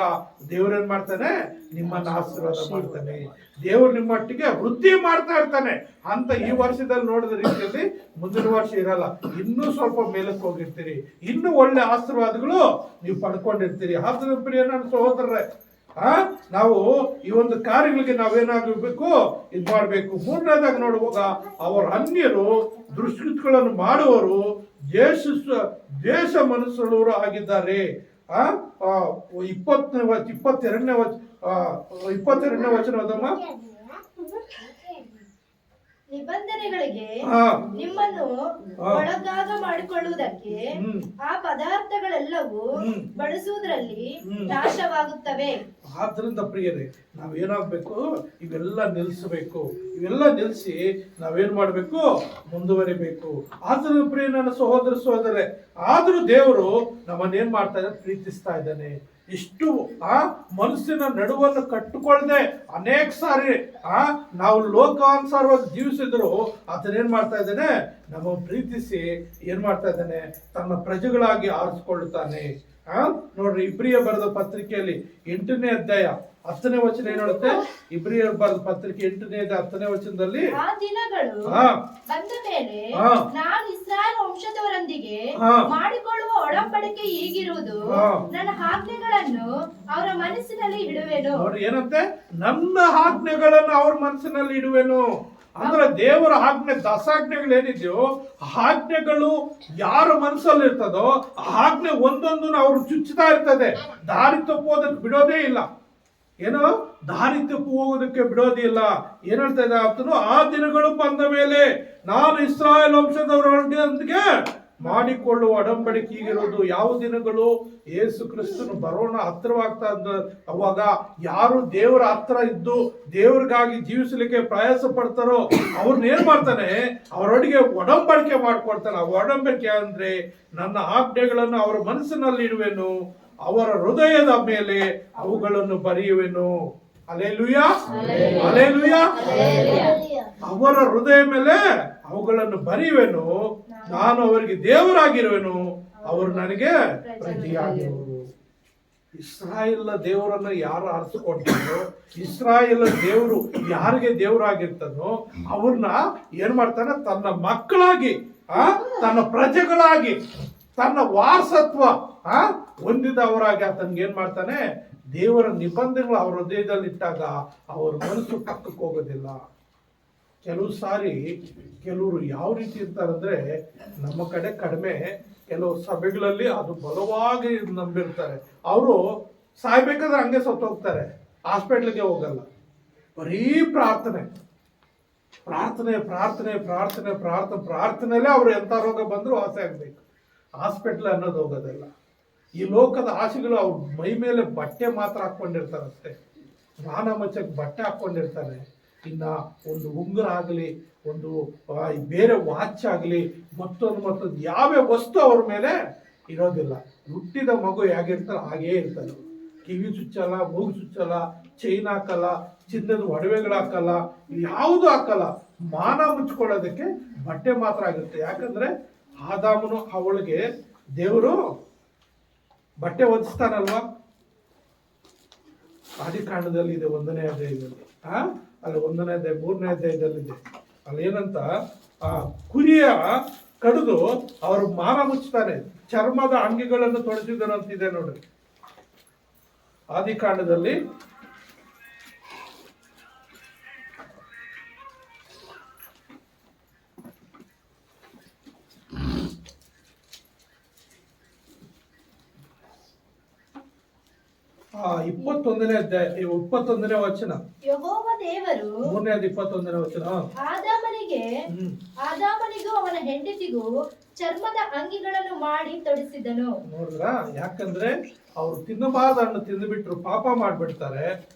ದೇವರೇನ್ ಮಾಡ್ತಾನೆ? ನಿಮ್ಮನ್ನ ಆಶೀರ್ವಾದ ಮಾಡ್ತಾನೆ. ದೇವರು ನಿಮ್ಮೊಟ್ಟಿಗೆ ವೃದ್ಧಿ ಮಾಡ್ತಾ ಇರ್ತಾನೆ. ಅಂತ ಈ ವರ್ಷದಲ್ಲಿ ನೋಡಿದ ರೀತಿಯಲ್ಲಿ ಮುಂದಿನ ವರ್ಷ ಇರಲ್ಲ, ಇನ್ನೂ ಸ್ವಲ್ಪ ಮೇಲಕ್ಕೆ ಹೋಗಿರ್ತೀರಿ, ಇನ್ನೂ ಒಳ್ಳೆ ಆಶೀರ್ವಾದಗಳು ನೀವು ಪಡ್ಕೊಂಡಿರ್ತೀರಿ. ಆದ್ರೆ ಪ್ರಿಯ ನನ್ನ ಸಹೋದರರೇ, ನಾವು ಈ ಒಂದು ಕಾರ್ಯಗಳಿಗೆ ನಾವೇನಾಗಬೇಕು? ಇದು ಮಾಡಬೇಕು. ಮೂರನೇದಾಗ ನೋಡುವಾಗ ಅವರು ಅನ್ಯರು, ದುಷ್ಕೃತ್ಯಗಳನ್ನು ಮಾಡುವವರು, ದೇಶ ಮನಸ್ಸುಳ್ಳವರು ಆಗಿದ್ದಾರೆ. 22ನೇ 22ನೇ ವಚನ ಓದಮ್ಮ. ನಿಬಂಧನೆಗಳಿಗೆ ಹಾ. ನಿಮ್ಮನ್ನು ಒಳಗಾಗ ಮಾಡಿಕೊಳ್ಳುವುದಕ್ಕೆ ಆ ಪದಾರ್ಥಗಳೆಲ್ಲವೂ ಬಳಸುವುದರಲ್ಲಿ ನಾಶವಾಗುತ್ತವೆ. ಆದ್ರಿಂದ ಪ್ರಿಯರೇ, ನಾವೇನಾಗ್ಬೇಕು, ಇವೆಲ್ಲ ನಿಲ್ಲಿಸಬೇಕು. ಇವೆಲ್ಲ ನಿಲ್ಲಿಸಿ ನಾವೇನ್ ಮಾಡ್ಬೇಕು, ಮುಂದುವರಿಬೇಕು. ಆದ್ರೂ ಪ್ರಿಯ ನನ್ನ ಸಹೋದರ ಸಹೋದರರೇ, ಆದ್ರೂ ದೇವರು ನಮ್ಮನ್ನೇನ್ ಮಾಡ್ತಾ ಇದ್ದಾನೆ, ಪ್ರೀತಿಸ್ತಾ ಇದ್ದಾನೆ. ಇಷ್ಟು ಮನಸ್ಸಿನ ನಡುವನ್ನು ಕಟ್ಟಿಕೊಳ್ಳದೆ ಅನೇಕ ಸಾರಿ ನಾವು ಲೋಕಾನುಸಾರವಾಗಿ ಜೀವಿಸಿದ್ರು ಆತನೇನ್ ಮಾಡ್ತಾ ಇದ್ದಾನೆ, ನಮ್ಮ ಪ್ರೀತಿಸಿ ಏನ್ ಮಾಡ್ತಾ ಇದ್ದಾನೆ, ತನ್ನ ಪ್ರಜೆಗಳಾಗಿ ಆರಿಸಿಕೊಳ್ಳುತ್ತಾನೆ. ನೋಡ್ರಿ, ಇಬ್ರಿಯ ಬರೆದ ಪತ್ರಿಕೆಯಲ್ಲಿ 8ನೇ ಅಧ್ಯಾಯ 10ನೇ ವಚನ ಏನ್ ಹೇಳುತ್ತೆ? ಇಬ್ರಿಯರ್ ಬರೆದ ಪತ್ರಿಕೆ 8ನೇ ಅಧ್ಯಾಯ 10ನೇ ವಚನದಲ್ಲಿ, ಆ ದಿನಗಳು ಬಂದ ಮೇಲೆ ನಾನು ಇಸ್ರಾಯೇಲ್ ವಂಶದವರೊಂದಿಗೆ ಮಾಡಿಕೊಳ್ಳುವ ಒಡಂಬಡಿಕೆ ಹೀಗಿರುವುದು, ನನ್ನ ಆಜ್ಞೆಗಳನ್ನು ಅವರ ಮನಸ್ಸಿನಲ್ಲಿ ಇಡುವೆನು. ನೋಡ್ರಿ ಏನಂತೆ, ನನ್ನ ಆಜ್ಞೆಗಳನ್ನು ಅವ್ರ ಮನಸ್ಸಿನಲ್ಲಿ ಇಡುವೆನು. ಅಂದ್ರೆ ದೇವರ ಆಜ್ಞೆ, ದಸಾಜ್ಞೆಗಳು ಏನಿದೆಯೋ ಆಜ್ಞೆಗಳು ಯಾರ ಮನಸ್ಸಲ್ಲಿ ಇರ್ತದೋ ಆಜ್ಞೆ ಒಂದೊಂದನ್ನು ಅವ್ರು ಚುಚ್ಚುತ್ತಾ ಇರ್ತದೆ. ದಾರಿ ತಪ್ಪೋದಕ್ಕೆ ಬಿಡೋದೇ ಇಲ್ಲ. ಏನೋ ದಾರಿ ತಪ್ಪು ಹೋಗೋದಕ್ಕೆ ಬಿಡೋದಿಲ್ಲ. ಏನ್ ಹೇಳ್ತಾ ಇದ್ದ ಆತನು, ಆ ದಿನಗಳು ಬಂದ ಮೇಲೆ ನಾನು ಇಸ್ರಾಯೇಲ್ ವಂಶದವರೊಂದಿಗೆ ಮಾಡಿಕೊಳ್ಳುವ ಒಡಂಬಡಿಕೆ ಹೀಗಿರೋದು. ಯಾವ ದಿನಗಳು? ಯೇಸು ಕ್ರಿಸ್ತನು ಬರೋಣ ಹತ್ತಿರವಾಗ್ತಾ ಇದ್ದ ಅವಾಗ ಯಾರು ದೇವರ ಹತ್ರ ಇದ್ದು ದೇವ್ರಿಗಾಗಿ ಜೀವಿಸಲಿಕ್ಕೆ ಪ್ರಯಾಸ ಪಡ್ತಾರೋ ಅವ್ರನ್ನ ಏನ್ ಮಾಡ್ತಾನೆ, ಅವರೊಟ್ಟಿಗೆ ಒಡಂಬಡಿಕೆ ಮಾಡ್ಕೊಡ್ತಾನೆ. ಆ ಒಡಂಬಡಿಕೆ ಅಂದ್ರೆ, ನನ್ನ ಆಜ್ಞೆಗಳನ್ನು ಅವರ ಮನಸ್ಸಿನಲ್ಲಿ ಇಡುವೆನು, ಅವರ ಹೃದಯದ ಮೇಲೆ ಅವುಗಳನ್ನು ಬರೆಯುವೆನು. Hallelujah, hallelujah. ಅವರ ಹೃದಯ ಮೇಲೆ ಅವುಗಳನ್ನು ಬರೆಯುವೆನು, ನಾನು ಅವರಿಗೆ ದೇವರಾಗಿರುವೆನು, ಅವರು ನನಗೆ ಪ್ರಜೆಯಾಗಿರುವರು. ಇಸ್ರಾಯೇಲ್ ದೇವರನ್ನ ಯಾರು ಆರಿಸಿಕೊಡ್ತಾರೋ, ಇಸ್ರಾಯೇಲ್ ದೇವರು ಯಾರಿಗೆ ದೇವರಾಗಿರ್ತಾನೋ ಅವ್ರನ್ನ ಏನ್ ಮಾಡ್ತಾನೆ, ತನ್ನ ಮಕ್ಕಳಾಗಿ, ತನ್ನ ಪ್ರಜೆಗಳಾಗಿ, ತನ್ನ ವಾರಸತ್ವ ಹೊಂದಿದವರಾಗಿ ಆತನ್ಗೆ ಏನ್ ಮಾಡ್ತಾನೆ, ದೇವರ ನಿಬಂಧನೆಗಳು ಅವ್ರ ಹೃದಯದಲ್ಲಿ ಇಟ್ಟಾಗ ಅವ್ರ ಮನಸ್ಸು ಪಕ್ಕಕ್ಕೆ ಹೋಗೋದಿಲ್ಲ. ಕೆಲವು ಸಾರಿ ಕೆಲವರು ಯಾವ ರೀತಿ ಇರ್ತಾರಂದ್ರೆ, ನಮ್ಮ ಕಡೆ ಕಡಿಮೆ, ಕೆಲವು ಸಭೆಗಳಲ್ಲಿ ಅದು ಬಲವಾಗಿ ನಂಬಿರ್ತಾರೆ. ಅವರು ಸಾಯ್ಬೇಕಾದ್ರೆ ಹಂಗೆ ಸತ್ತೋಗ್ತಾರೆ, ಹಾಸ್ಪಿಟ್ಲಿಗೆ ಹೋಗಲ್ಲ. ಬರೀ ಪ್ರಾರ್ಥನೆ ಪ್ರಾರ್ಥನೆ ಪ್ರಾರ್ಥನೆ ಪ್ರಾರ್ಥನೆ ಪ್ರಾರ್ಥನೆ ಪ್ರಾರ್ಥನೆಯಲ್ಲೇ ಅವ್ರು ಎಂಥ ರೋಗ ಬಂದರೂ ವಾಸಿ ಆಗ್ಬೇಕು. ಹಾಸ್ಪಿಟ್ಲ್ ಅನ್ನೋದು ಹೋಗೋದಿಲ್ಲ. ಈ ಲೋಕದ ಆಸೆಗಳು ಅವ್ರ ಮೈ ಮೇಲೆ ಬಟ್ಟೆ ಮಾತ್ರ ಹಾಕ್ಕೊಂಡಿರ್ತಾರೆ ಅಷ್ಟೇ. ಮಾನ ಮಚ್ಚಕ್ಕೆ ಬಟ್ಟೆ ಹಾಕ್ಕೊಂಡಿರ್ತಾರೆ. ಇನ್ನು ಒಂದು ಉಂಗುರ ಆಗಲಿ, ಒಂದು ಬೇರೆ ವಾಚ್ ಆಗಲಿ, ಮತ್ತೊಂದು ಯಾವ್ಯಾವ ವಸ್ತು ಅವ್ರ ಮೇಲೆ ಇರೋದಿಲ್ಲ. ಹುಟ್ಟಿದ ಮಗು ಹೇಗಿರ್ತಾರೆ ಹಾಗೇ ಇರ್ತಾರೆ. ಕಿವಿ ಚುಚ್ಚಲ್ಲ, ಮೂಗು ಚುಚ್ಚಲ್ಲ, ಚೈನ್ ಹಾಕಲ್ಲ, ಚಿನ್ನದ ಒಡವೆಗಳು ಹಾಕಲ್ಲ, ಯಾವುದು ಹಾಕಲ್ಲ. ಮಾನ ಮುಚ್ಕೊಳ್ಳೋದಕ್ಕೆ ಬಟ್ಟೆ ಮಾತ್ರ ಆಗುತ್ತೆ. ಯಾಕಂದ್ರೆ ಆದಾಮನು ಅವಳಿಗೆ ದೇವರು ಬಟ್ಟೆ ಹೊದಿಸ್ತಾನಲ್ವಾ, ಆದಿಕಾಂಡದಲ್ಲಿ ಇದೆ 1ನೇ ಅಧ್ಯಾಯದಲ್ಲಿ. ಅಲ್ಲಿ 1ನೇ ಅಧ್ಯಾಯ 3ನೇ ಅಧ್ಯಾಯದಲ್ಲಿದೆ. ಅಲ್ಲಿ ಏನಂತ, ಆ ಕುರಿಯ ಕಡಿದು ಅವರು ಮಾನ ಮುಚ್ತಾನೆ, ಚರ್ಮದ ಅಂಗಿಗಳನ್ನು ತೊಡಿಸಿದನು ಅಂತಿದೆ ನೋಡ್ರಿ ಆದಿಕಾಂಡದಲ್ಲಿ. ಆ 21ನೇ ಅಧ್ಯಾಯ 21ನೇ ವಚನ, ಯೆಹೋವ ದೇವರು 3ನೇ ಅಧ್ಯಾಯ 21ನೇ ವಚನ. ಆದಾಮನಿಗೂ ಅವನ ಹೆಂಡತಿಗೂ ಚರ್ಮದ ಅಂಗಿಗಳನ್ನು ಮಾಡಿ ತೊಡಿಸಿದನು. ನೋಡ್ರ, ಯಾಕಂದ್ರೆ ಅವ್ರು ತಿನ್ನಬಾರ್ದ ಹಣ್ಣು ತಿಂದುಬಿಟ್ರು, ಪಾಪ ಮಾಡ್ಬಿಡ್ತಾರೆ.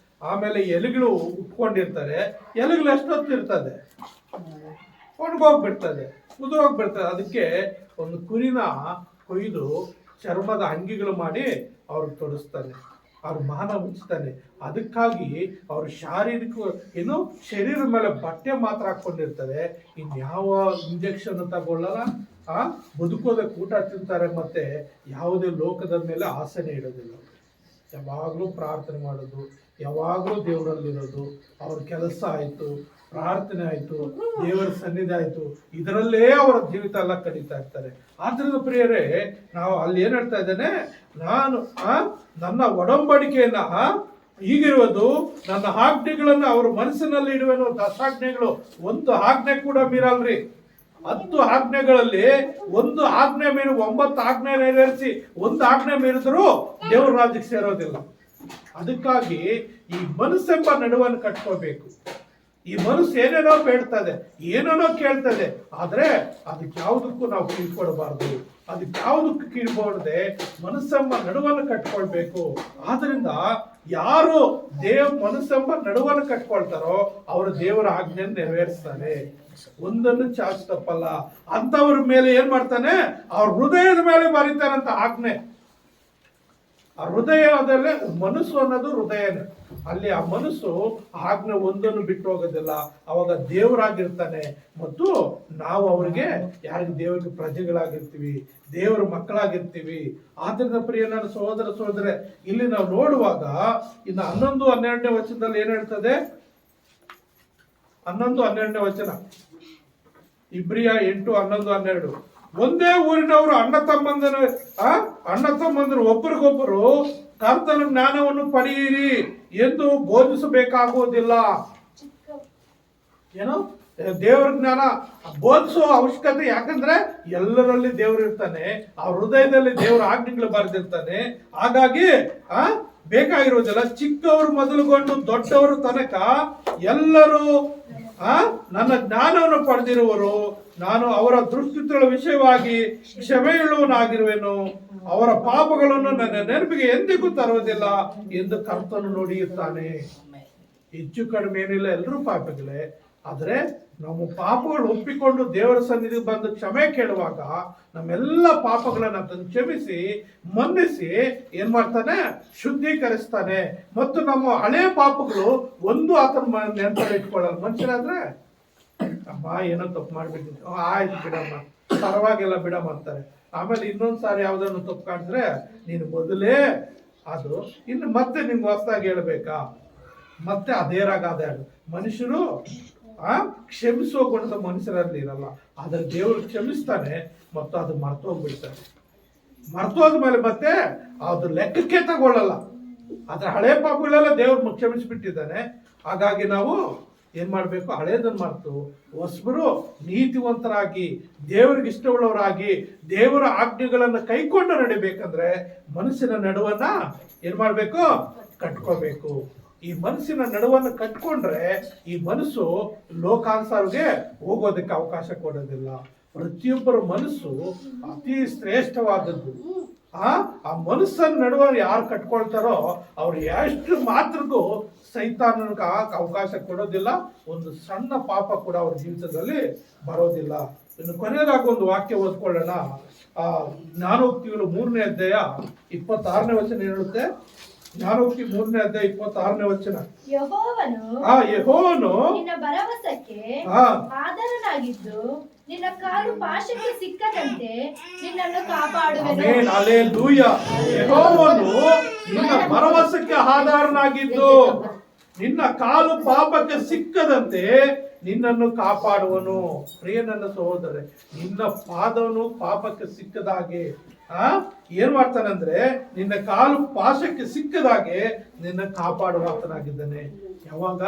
ಆಮೇಲೆ ಎಲೆಗಳು ಉಟ್ಕೊಂಡಿರ್ತಾರೆ. ಎಲೆಗಳು ಎಷ್ಟೊತ್ತಿರ್ತದೆ, ಒಣಗೋಗ್ಬಿಡ್ತದೆ, ಉದುರೋಗ್ಬಿಡ್ತದೆ. ಅದಕ್ಕೆ ಒಂದು ಕುರಿನ ಕೊಯ್ದು ಚರ್ಮದ ಅಂಗಿಗಳು ಮಾಡಿ ಅವ್ರಿಗೆ ತೊಡಿಸ್ತಾನೆ, ಅವ್ರ ಮಾನ ಮುಚ್ತಾನೆ. ಅದಕ್ಕಾಗಿ ಅವ್ರ ಶರೀರದ ಮೇಲೆ ಬಟ್ಟೆ ಮಾತ್ರ ಹಾಕೊಂಡಿರ್ತಾರೆ. ಇನ್ಯಾವ ಇಂಜೆಕ್ಷನ್ ತಗೊಳ್ಳಲ್ಲ, ಬದುಕೋದಕ್ಕೆ ಊಟ ತಿಂತಾರೆ, ಮತ್ತೆ ಯಾವುದೇ ಲೋಕದ ಮೇಲೆ ಆಸೆನೆ ಇಡೋದಿಲ್ಲ. ಯಾವಾಗಲೂ ಪ್ರಾರ್ಥನೆ ಮಾಡೋದು, ಯಾವಾಗಲೂ ದೇವರಲ್ಲಿರೋದು. ಅವ್ರ ಕೆಲಸ ಆಯಿತು, ಪ್ರಾರ್ಥನೆ ಆಯಿತು, ದೇವರ ಸನ್ನಿಧಿ ಆಯಿತು, ಇದರಲ್ಲೇ ಅವರ ಜೀವಿತ ಎಲ್ಲ ಕಳೀತಾ ಇರ್ತಾರೆ. ಆದ್ರಿಂದ ಪ್ರಿಯರೇ, ನಾವು ಅಲ್ಲಿ ಏನ್ ಹೇಳ್ತಾ ಇದ್ದೇನೆ, ನಾನು ನನ್ನ ಒಡಂಬಡಿಕೆಯನ್ನ ಹೀಗಿರುವುದು, ನನ್ನ ಆಜ್ಞೆಗಳನ್ನು ಅವ್ರ ಮನಸ್ಸಿನಲ್ಲಿ ಇಡುವೆನು. ದಸಾಜ್ಞೆಗಳು, ಒಂದು ಆಜ್ಞೆ ಕೂಡ ಮೀರಲ್ರಿ. 10 ಆಜ್ಞೆಗಳಲ್ಲಿ ಒಂದು ಆಜ್ಞೆ ಮೀರಿ 9 ಆಜ್ಞೆ ನೆರವೇರಿಸಿ ಒಂದು ಆಜ್ಞೆ ಮೀರಿದ್ರು ದೇವ್ರ ರಾಜ್ಯಕ್ಕೆ ಸೇರೋದಿಲ್ಲ. ಅದಕ್ಕಾಗಿ ಈ ಮನಸ್ಸೆಂಬ ನಡುವನ್ನು ಕಟ್ಕೋಬೇಕು. ಈ ಮನಸ್ಸು ಏನೇನೋ ಬೇಡ್ತದೆ, ಏನೇನೋ ಕೇಳ್ತದೆ, ಆದ್ರೆ ಅದಕ್ಕೆ ಯಾವುದಕ್ಕೂ ನಾವು ಕೀಳ್ಕೊಡಬಾರ್ದು. ಅದಕ್ಕೆ ಯಾವುದಕ್ಕೂ ಕೀಳ್ಕೊಡದೆ ಮನಸ್ಸೆಂಬ ನಡುವನ್ನು ಕಟ್ಕೊಳ್ಬೇಕು. ಆದ್ರಿಂದ ಯಾರು ಮನಸ್ಸೆಂಬ ನಡುವನ್ನು ಕಟ್ಕೊಳ್ತಾರೋ ಅವರು ದೇವರ ಆಜ್ಞೆಯನ್ನು ನೆರವೇರಿಸ್ತಾನೆ, ಒಂದನ್ನು ಚಾಚ್ ತಪ್ಪಲ್ಲ. ಅಂತವ್ರ ಮೇಲೆ ಏನ್ ಮಾಡ್ತಾನೆ, ಅವ್ರ ಹೃದಯದ ಮೇಲೆ ಬರೀತಾನಂತ ಆಜ್ಞೆ. ಆ ಹೃದಯದಲ್ಲೇ ಮನಸ್ಸು ಅನ್ನೋದು ಹೃದಯನೇ, ಅಲ್ಲಿ ಆ ಮನಸ್ಸು ಆಜ್ಞೆ ಒಂದನ್ನು ಬಿಟ್ಟು ಹೋಗೋದಿಲ್ಲ. ಅವಾಗ ದೇವರಾಗಿರ್ತಾನೆ ಮತ್ತು ನಾವು ಅವರಿಗೆ ಯಾರಿಗೆ ದೇವರಿಗೆ ಪ್ರಜೆಗಳಾಗಿರ್ತೀವಿ, ದೇವರ ಮಕ್ಕಳಾಗಿರ್ತೀವಿ. ಆದ್ರಿಂದ ಪ್ರಿಯ ನನ್ನ ಸಹೋದರ ಸಹೋದರ, ಇಲ್ಲಿ ನಾವು ನೋಡುವಾಗ ಇನ್ನು 11-12ನೇ ವಚನದಲ್ಲಿ ಏನ್ ಹೇಳ್ತದೆ, 11-12ನೇ ವಚನ, ಇಬ್ರಿಯ 8:11-12. ಒಂದೇ ಊರಿನವರು ಅಣ್ಣ ತಮ್ಮಂದರು ಒಬ್ಬರಿಗೊಬ್ಬರು ಕರ್ತನ ಜ್ಞಾನವನ್ನು ಪಡೆಯಿರಿ ಎಂದು ಬೋಧಿಸಬೇಕಾಗುವುದಿಲ್ಲ. ಏನೋ ದೇವರ ಜ್ಞಾನ ಬೋಧಿಸುವ ಅವಶ್ಯಕತೆ, ಯಾಕಂದ್ರೆ ಎಲ್ಲರಲ್ಲಿ ದೇವರು ಇರ್ತಾನೆ, ಆ ಹೃದಯದಲ್ಲಿ ದೇವರ ಆಜ್ಞೆಗಳು ಬರೆದಿರ್ತಾನೆ. ಹಾಗಾಗಿ ಬೇಕಾಗಿರುವುದಿಲ್ಲ. ಚಿಕ್ಕವರು ಮೊದಲುಗೊಂಡು ದೊಡ್ಡವರು ತನಕ ಎಲ್ಲರೂ ನನ್ನ ಜ್ಞಾನವನ್ನು ಪಡೆದಿರುವರು. ನಾನು ಅವರ ದುಷ್ಕೃತ್ಯಗಳ ವಿಷಯವಾಗಿ ಕ್ಷಮೆಯುಳ್ಳವನಾಗಿರುವೆನು, ಅವರ ಪಾಪಗಳನ್ನು ನನ್ನ ನೆನಪಿಗೆ ಎಂದಿಗೂ ತರುವುದಿಲ್ಲ ಎಂದು ಕರ್ತನು ನುಡಿಯುತ್ತಾನೆ. ಹೆಚ್ಚು ಕಡಿಮೆ ಏನಿಲ್ಲ, ಎಲ್ಲರೂ ಪಾಪಿಗಳೇ. ಆದ್ರೆ ನಮ್ಮ ಪಾಪಗಳು ಒಪ್ಪಿಕೊಂಡು ದೇವರ ಸನ್ನಿಧಿಗೆ ಬಂದು ಕ್ಷಮೆ ಕೇಳುವಾಗ ನಮ್ಮೆಲ್ಲ ಪಾಪಗಳನ್ನ ಅದನ್ನು ಕ್ಷಮಿಸಿ ಮನ್ನಿಸಿ ಏನ್ ಮಾಡ್ತಾನೆ, ಶುದ್ಧೀಕರಿಸ್ತಾನೆ. ಮತ್ತು ನಮ್ಮ ಹಳೆ ಪಾಪಗಳು ಒಂದು ಆತನ ನೆನಪಲ್ಲಿ ಇಟ್ಕೊಳ್ಳಲ್ಲ. ಮನುಷ್ಯರಾದ್ರೆ ಅಮ್ಮ ಏನೋ ತಪ್ಪು ಮಾಡ್ಬಿಟ್ಟಿದ್ದೆ, ಆಯ್ತು ಬಿಡಮ್ಮ, ಪರವಾಗಿಲ್ಲ ಬಿಡಮ್ಮ ಅಂತಾರೆ. ಆಮೇಲೆ ಇನ್ನೊಂದ್ ಸಾರಿ ಯಾವ್ದನ್ನು ತಪ್ಪು ಕಾಣಿದ್ರೆ ನೀನು ಮೊದಲೇ ಅದು ಇನ್ನು ಮತ್ತೆ ನಿಮ್ಗೆ ಹೊಸದಾಗಿ ಹೇಳ್ಬೇಕಾ, ಮತ್ತೆ ಅದೇ ರಾಗ ಅದೇ ಅದು. ಮನುಷ್ಯರು ಕ್ಷಮಿಸುವ ಗುಣದ ಮನುಷ್ಯರಲ್ಲಿ ಇರಲ್ಲ, ಆದ್ರೆ ದೇವರು ಕ್ಷಮಿಸ್ತಾನೆ ಮತ್ತು ಅದು ಮರ್ತೋಗ್ಬಿಡ್ತಾನೆ. ಮರ್ತೋದ್ಮೇಲೆ ಮತ್ತೆ ಅದು ಲೆಕ್ಕಕ್ಕೆ ತಗೊಳ್ಳಲ್ಲ. ಆದ್ರೆ ಹಳೆ ಪಾಪಗಳೆಲ್ಲ ದೇವ್ರು ಕ್ಷಮಿಸಿಬಿಟ್ಟಿದ್ದಾನೆ. ಹಾಗಾಗಿ ನಾವು ಏನ್ ಮಾಡ್ಬೇಕು, ಹಳೇದನ್ನ ಮರೆತು ಹೊಸಬರು ನೀತಿವಂತರಾಗಿ ದೇವರಿಗೆ ಇಷ್ಟವುಳ್ಳವರಾಗಿ ದೇವರ ಆಜ್ಞೆಗಳನ್ನ ಕೈಕೊಂಡು ನಡಿಬೇಕಂದ್ರೆ ಮನಸ್ಸಿನ ನಡುವನ್ನ ಏನ್ ಮಾಡ್ಬೇಕು, ಕಟ್ಕೋಬೇಕು. ಈ ಮನಸ್ಸಿನ ನಡುವನ್ನು ಕಟ್ಕೊಂಡ್ರೆ ಈ ಮನಸ್ಸು ಲೋಕಾನುಸಾರಕ್ಕೆ ಹೋಗೋದಕ್ಕೆ ಅವಕಾಶ ಕೊಡೋದಿಲ್ಲ. ಪ್ರತಿಯೊಬ್ಬರ ಮನಸ್ಸು ಅತಿ ಶ್ರೇಷ್ಠವಾದದ್ದು. ಆ ಮನಸ್ಸನ್ನ ನಡುವನ್ನು ಯಾರು ಕಟ್ಕೊಳ್ತಾರೋ ಅವ್ರು ಎಷ್ಟು ಮಾತ್ರಕ್ಕೂ ಸೈತಾನನಿಗೆ ಅವಕಾಶ ಕೊಡೋದಿಲ್ಲ. ಒಂದು ಸಣ್ಣ ಪಾಪ ಕೂಡ ಅವ್ರ ಜೀವಿತದಲ್ಲಿ ಬರೋದಿಲ್ಲ. ಇನ್ನು ಕೊನೆಯದಾಗಿ ಒಂದು ವಾಕ್ಯ ಓದ್ಕೊಳ್ಳೋಣ. ಜ್ಞಾನೋಕ್ತಿಗಳು 3ನೇ ಅಧ್ಯಾಯ 26ನೇ ವಚನ ಹೇಳುತ್ತೆ. ಜ್ಞಾನೋಕ್ತಿ 3ನೇ ಅಧ್ಯಾಯ 26ನೇ ವಚನ. ಯೆಹೋವನು ನಿನ್ನ ಭರವಸಕ್ಕೆ ಆಧಾರನಾಗಿದ್ದು ನಿನ್ನ ಕಾಲು ಪಾಶಕ್ಕೆ ಸಿಕ್ಕದಂತೆ ನಿನ್ನನ್ನು ಕಾಪಾಡುವೆನು. ಹಲ್ಲೆಲೂಯಾ. ಯೆಹೋವನು ನಿನ್ನ ಭರವಸಕ್ಕೆ ಆಧಾರನಾಗಿದ್ದು ನಿನ್ನ ಕಾಲು ಪಾಪಕ್ಕೆ ಸಿಕ್ಕದಂತೆ ನಿನ್ನನ್ನು ಕಾಪಾಡುವನು. ಪ್ರಿಯ ನನ್ನ ಸಹೋದರರೇ, ನಿನ್ನ ಪಾದವನು ಪಾಪಕ್ಕೆ ಸಿಕ್ಕದಾಗೆ ಏನ್ ಮಾಡ್ತಾನಂದ್ರೆ ನಿನ್ನ ಕಾಲು ಪಾಶಕ್ಕೆ ಸಿಕ್ಕದಾಗೆ ನಿನ್ನ ಕಾಪಾಡುವಾತನಾಗಿದ್ದಾನೆ. ಯಾವಾಗ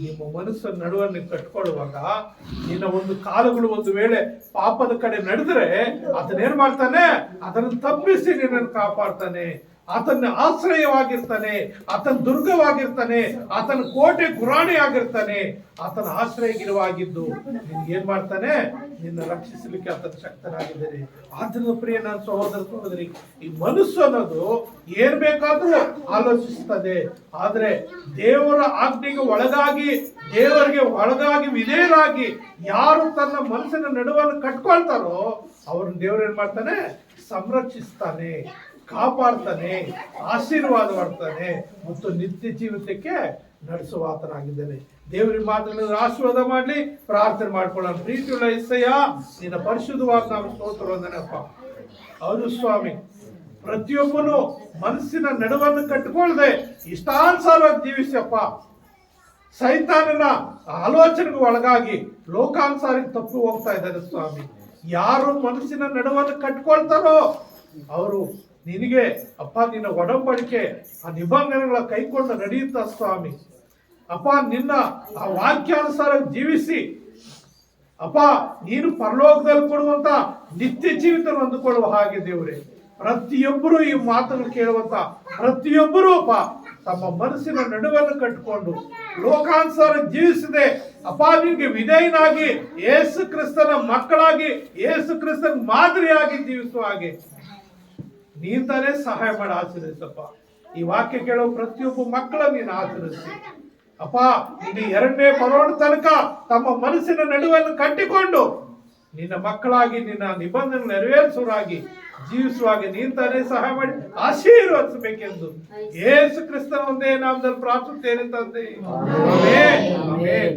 ನಿಮ್ಮ ಮನಸ್ಸನ್ನ ನಡುವನ್ನು ಕಟ್ಕೊಳ್ಳುವಾಗ ನಿನ್ನ ಒಂದು ಕಾಲುಗಳು ಒಂದು ವೇಳೆ ಪಾಪದ ಕಡೆ ನಡೆದ್ರೆ ಅದನ್ನೇನ್ ಮಾಡ್ತಾನೆ, ಅದನ್ನು ತಪ್ಪಿಸಿ ನಿನ್ನನ್ನು ಕಾಪಾಡ್ತಾನೆ. ಆತನ ಆಶ್ರಯವಾಗಿರ್ತಾನೆ, ಆತನ ದುರ್ಗವಾಗಿರ್ತಾನೆ, ಆತನ ಕೋಟೆ ಗುರಾಣಿ ಆಗಿರ್ತಾನೆ. ಆತನ ಆಶ್ರಯಗಿರುವಾಗಿದ್ದು ನಿನ್ಗೆ ಏನ್ ಮಾಡ್ತಾನೆ, ನಿನ್ನ ರಕ್ಷಿಸಲಿಕ್ಕೆ ಆತನ ಶಕ್ತನಾಗಿದ್ದಾನೆ. ಆತನ ಪ್ರಿಯ ನನ್ನ ಸಹೋದರ ಸಹೋದರಿ, ಈ ಮನಸ್ಸು ಅನ್ನೋದು ಏನ್ ಬೇಕಾದ್ರೂ ಆಲೋಚಿಸ್ತದೆ. ಆದ್ರೆ ದೇವರ ಆಜ್ಞೆಗೆ ಒಳಗಾಗಿ ದೇವರಿಗೆ ಒಳಗಾಗಿ ವಿಧೇಯರಾಗಿ ಯಾರು ತನ್ನ ಮನಸ್ಸಿನ ನಡುವನ್ನು ಕಟ್ಕೊಳ್ತಾರೋ ಅವ್ರನ್ನ ದೇವರು ಏನ್ ಮಾಡ್ತಾನೆ, ಸಂರಕ್ಷಿಸ್ತಾನೆ, ಕಾಪಾಡ್ತಾನೆ, ಆಶೀರ್ವಾದ ಮಾಡ್ತಾನೆ ಮತ್ತು ನಿತ್ಯ ಜೀವಿತಕ್ಕೆ ನಡೆಸುವ ಆತನಾಗಿದ್ದಾನೆ. ದೇವರಿಗೆ ಮಾತನ್ನು ಆಶೀರ್ವಾದ ಮಾಡ್ಲಿ. ಪ್ರಾರ್ಥನೆ ಮಾಡ್ಕೊಳ್ಳೋಣ. ಪ್ರೀತಿಯುಳ್ಳ యేసయ్య, ನಿನ್ನ ಪರಿಶುದ್ಧವಾದ ನಾಮ ಸ್ತೋತ್ರ ವಂದನೆಯಪ್ಪ. ಹೌದು ಸ್ವಾಮಿ, ಪ್ರತಿಯೊಬ್ಬನು ಮನಸ್ಸಿನ ನಡುವನ್ನು ಕಟ್ಟಿಕೊಳ್ಳದೆ ಇಷ್ಟಾನುಸಾರವಾಗಿ ಜೀವಿಸಪ್ಪ. ಸೈತಾನನ ಆಲೋಚನೆಗೆ ಒಳಗಾಗಿ ಲೋಕಾನುಸಾರಕ್ಕೆ ತಪ್ಪು ಹೋಗ್ತಾ ಇದ್ದಾರೆ ಸ್ವಾಮಿ. ಯಾರು ಮನಸ್ಸಿನ ನಡುವನ್ನು ಕಟ್ಕೊಳ್ತಾರೋ ಅವರು ನಿನಗೆ ಅಪ್ಪ ನಿನ್ನ ಒಡಂಬಡಿಕೆ ಆ ನಿಬಂಧನೆಗಳ ಕೈಕೊಂಡು ನಡೆಯುತ್ತಾ ಸ್ವಾಮಿ. ಅಪ್ಪ ನಿನ್ನ ಆ ವಾಕ್ಯಾನುಸಾರ ಜೀವಿಸಿ ಅಪ್ಪ ನೀನು ಪರಲೋಕದಲ್ಲಿ ಕೊಡುವಂತ ನಿತ್ಯ ಜೀವಿತ ಹೊಂದಿಕೊಳ್ಳುವ ಹಾಗೆ ದೇವರೇ, ಪ್ರತಿಯೊಬ್ಬರು ಈ ಮಾತನ್ನು ಕೇಳುವಂತ ಪ್ರತಿಯೊಬ್ಬರು ಅಪ್ಪ ತಮ್ಮ ಮನಸ್ಸಿನ ನಡುವನ್ನು ಕಟ್ಟಿಕೊಂಡು ಲೋಕಾನುಸಾರ ಜೀವಿಸದೆ ಅಪ್ಪ ನಿಮಗೆ ವಿಧೇಯನಾಗಿ ಯೇಸು ಕ್ರಿಸ್ತನ ಮಕ್ಕಳಾಗಿ ಯೇಸು ಕ್ರಿಸ್ತನ ಮಾದರಿಯಾಗಿ ಜೀವಿಸುವ ಹಾಗೆ ನೀನ್ ತಾನೇ ಸಹಾಯ ಮಾಡಿ ಆಚರಿಸಪ್ಪ. ಈ ವಾಕ್ಯ ಕೇಳೋ ಪ್ರತಿಯೊಬ್ಬ ಮಕ್ಕಳ ನೀನು ಆಚರಿಸಿ ಅಪ್ಪ. ಇನ್ನು 2ನೇ ಬರೋಣ ತನಕ ತಮ್ಮ ಮನಸ್ಸಿನ ನಡುವನ್ನು ಕಟ್ಟಿಕೊಂಡು ನಿನ್ನ ಮಕ್ಕಳಾಗಿ ನಿನ್ನ ನಿಬಂಧನೆ ನೆರವೇರಿಸುವರಾಗಿ ಜೀವಿಸುವಾಗ ನೀನ್ ತಾನೇ ಸಹಾಯ ಮಾಡಿ ಆಶೀರ್ವದಿಸಬೇಕೆಂದು ಯೇಸು ಕ್ರಿಸ್ತನ ಒಂದೇ ನಾಮದಲ್ಲಿ ಪ್ರಾರ್ಥಿಸುತ್ತೇನೆ ತಂದೆ. ಆಮೆನ್. ಆಮೆನ್.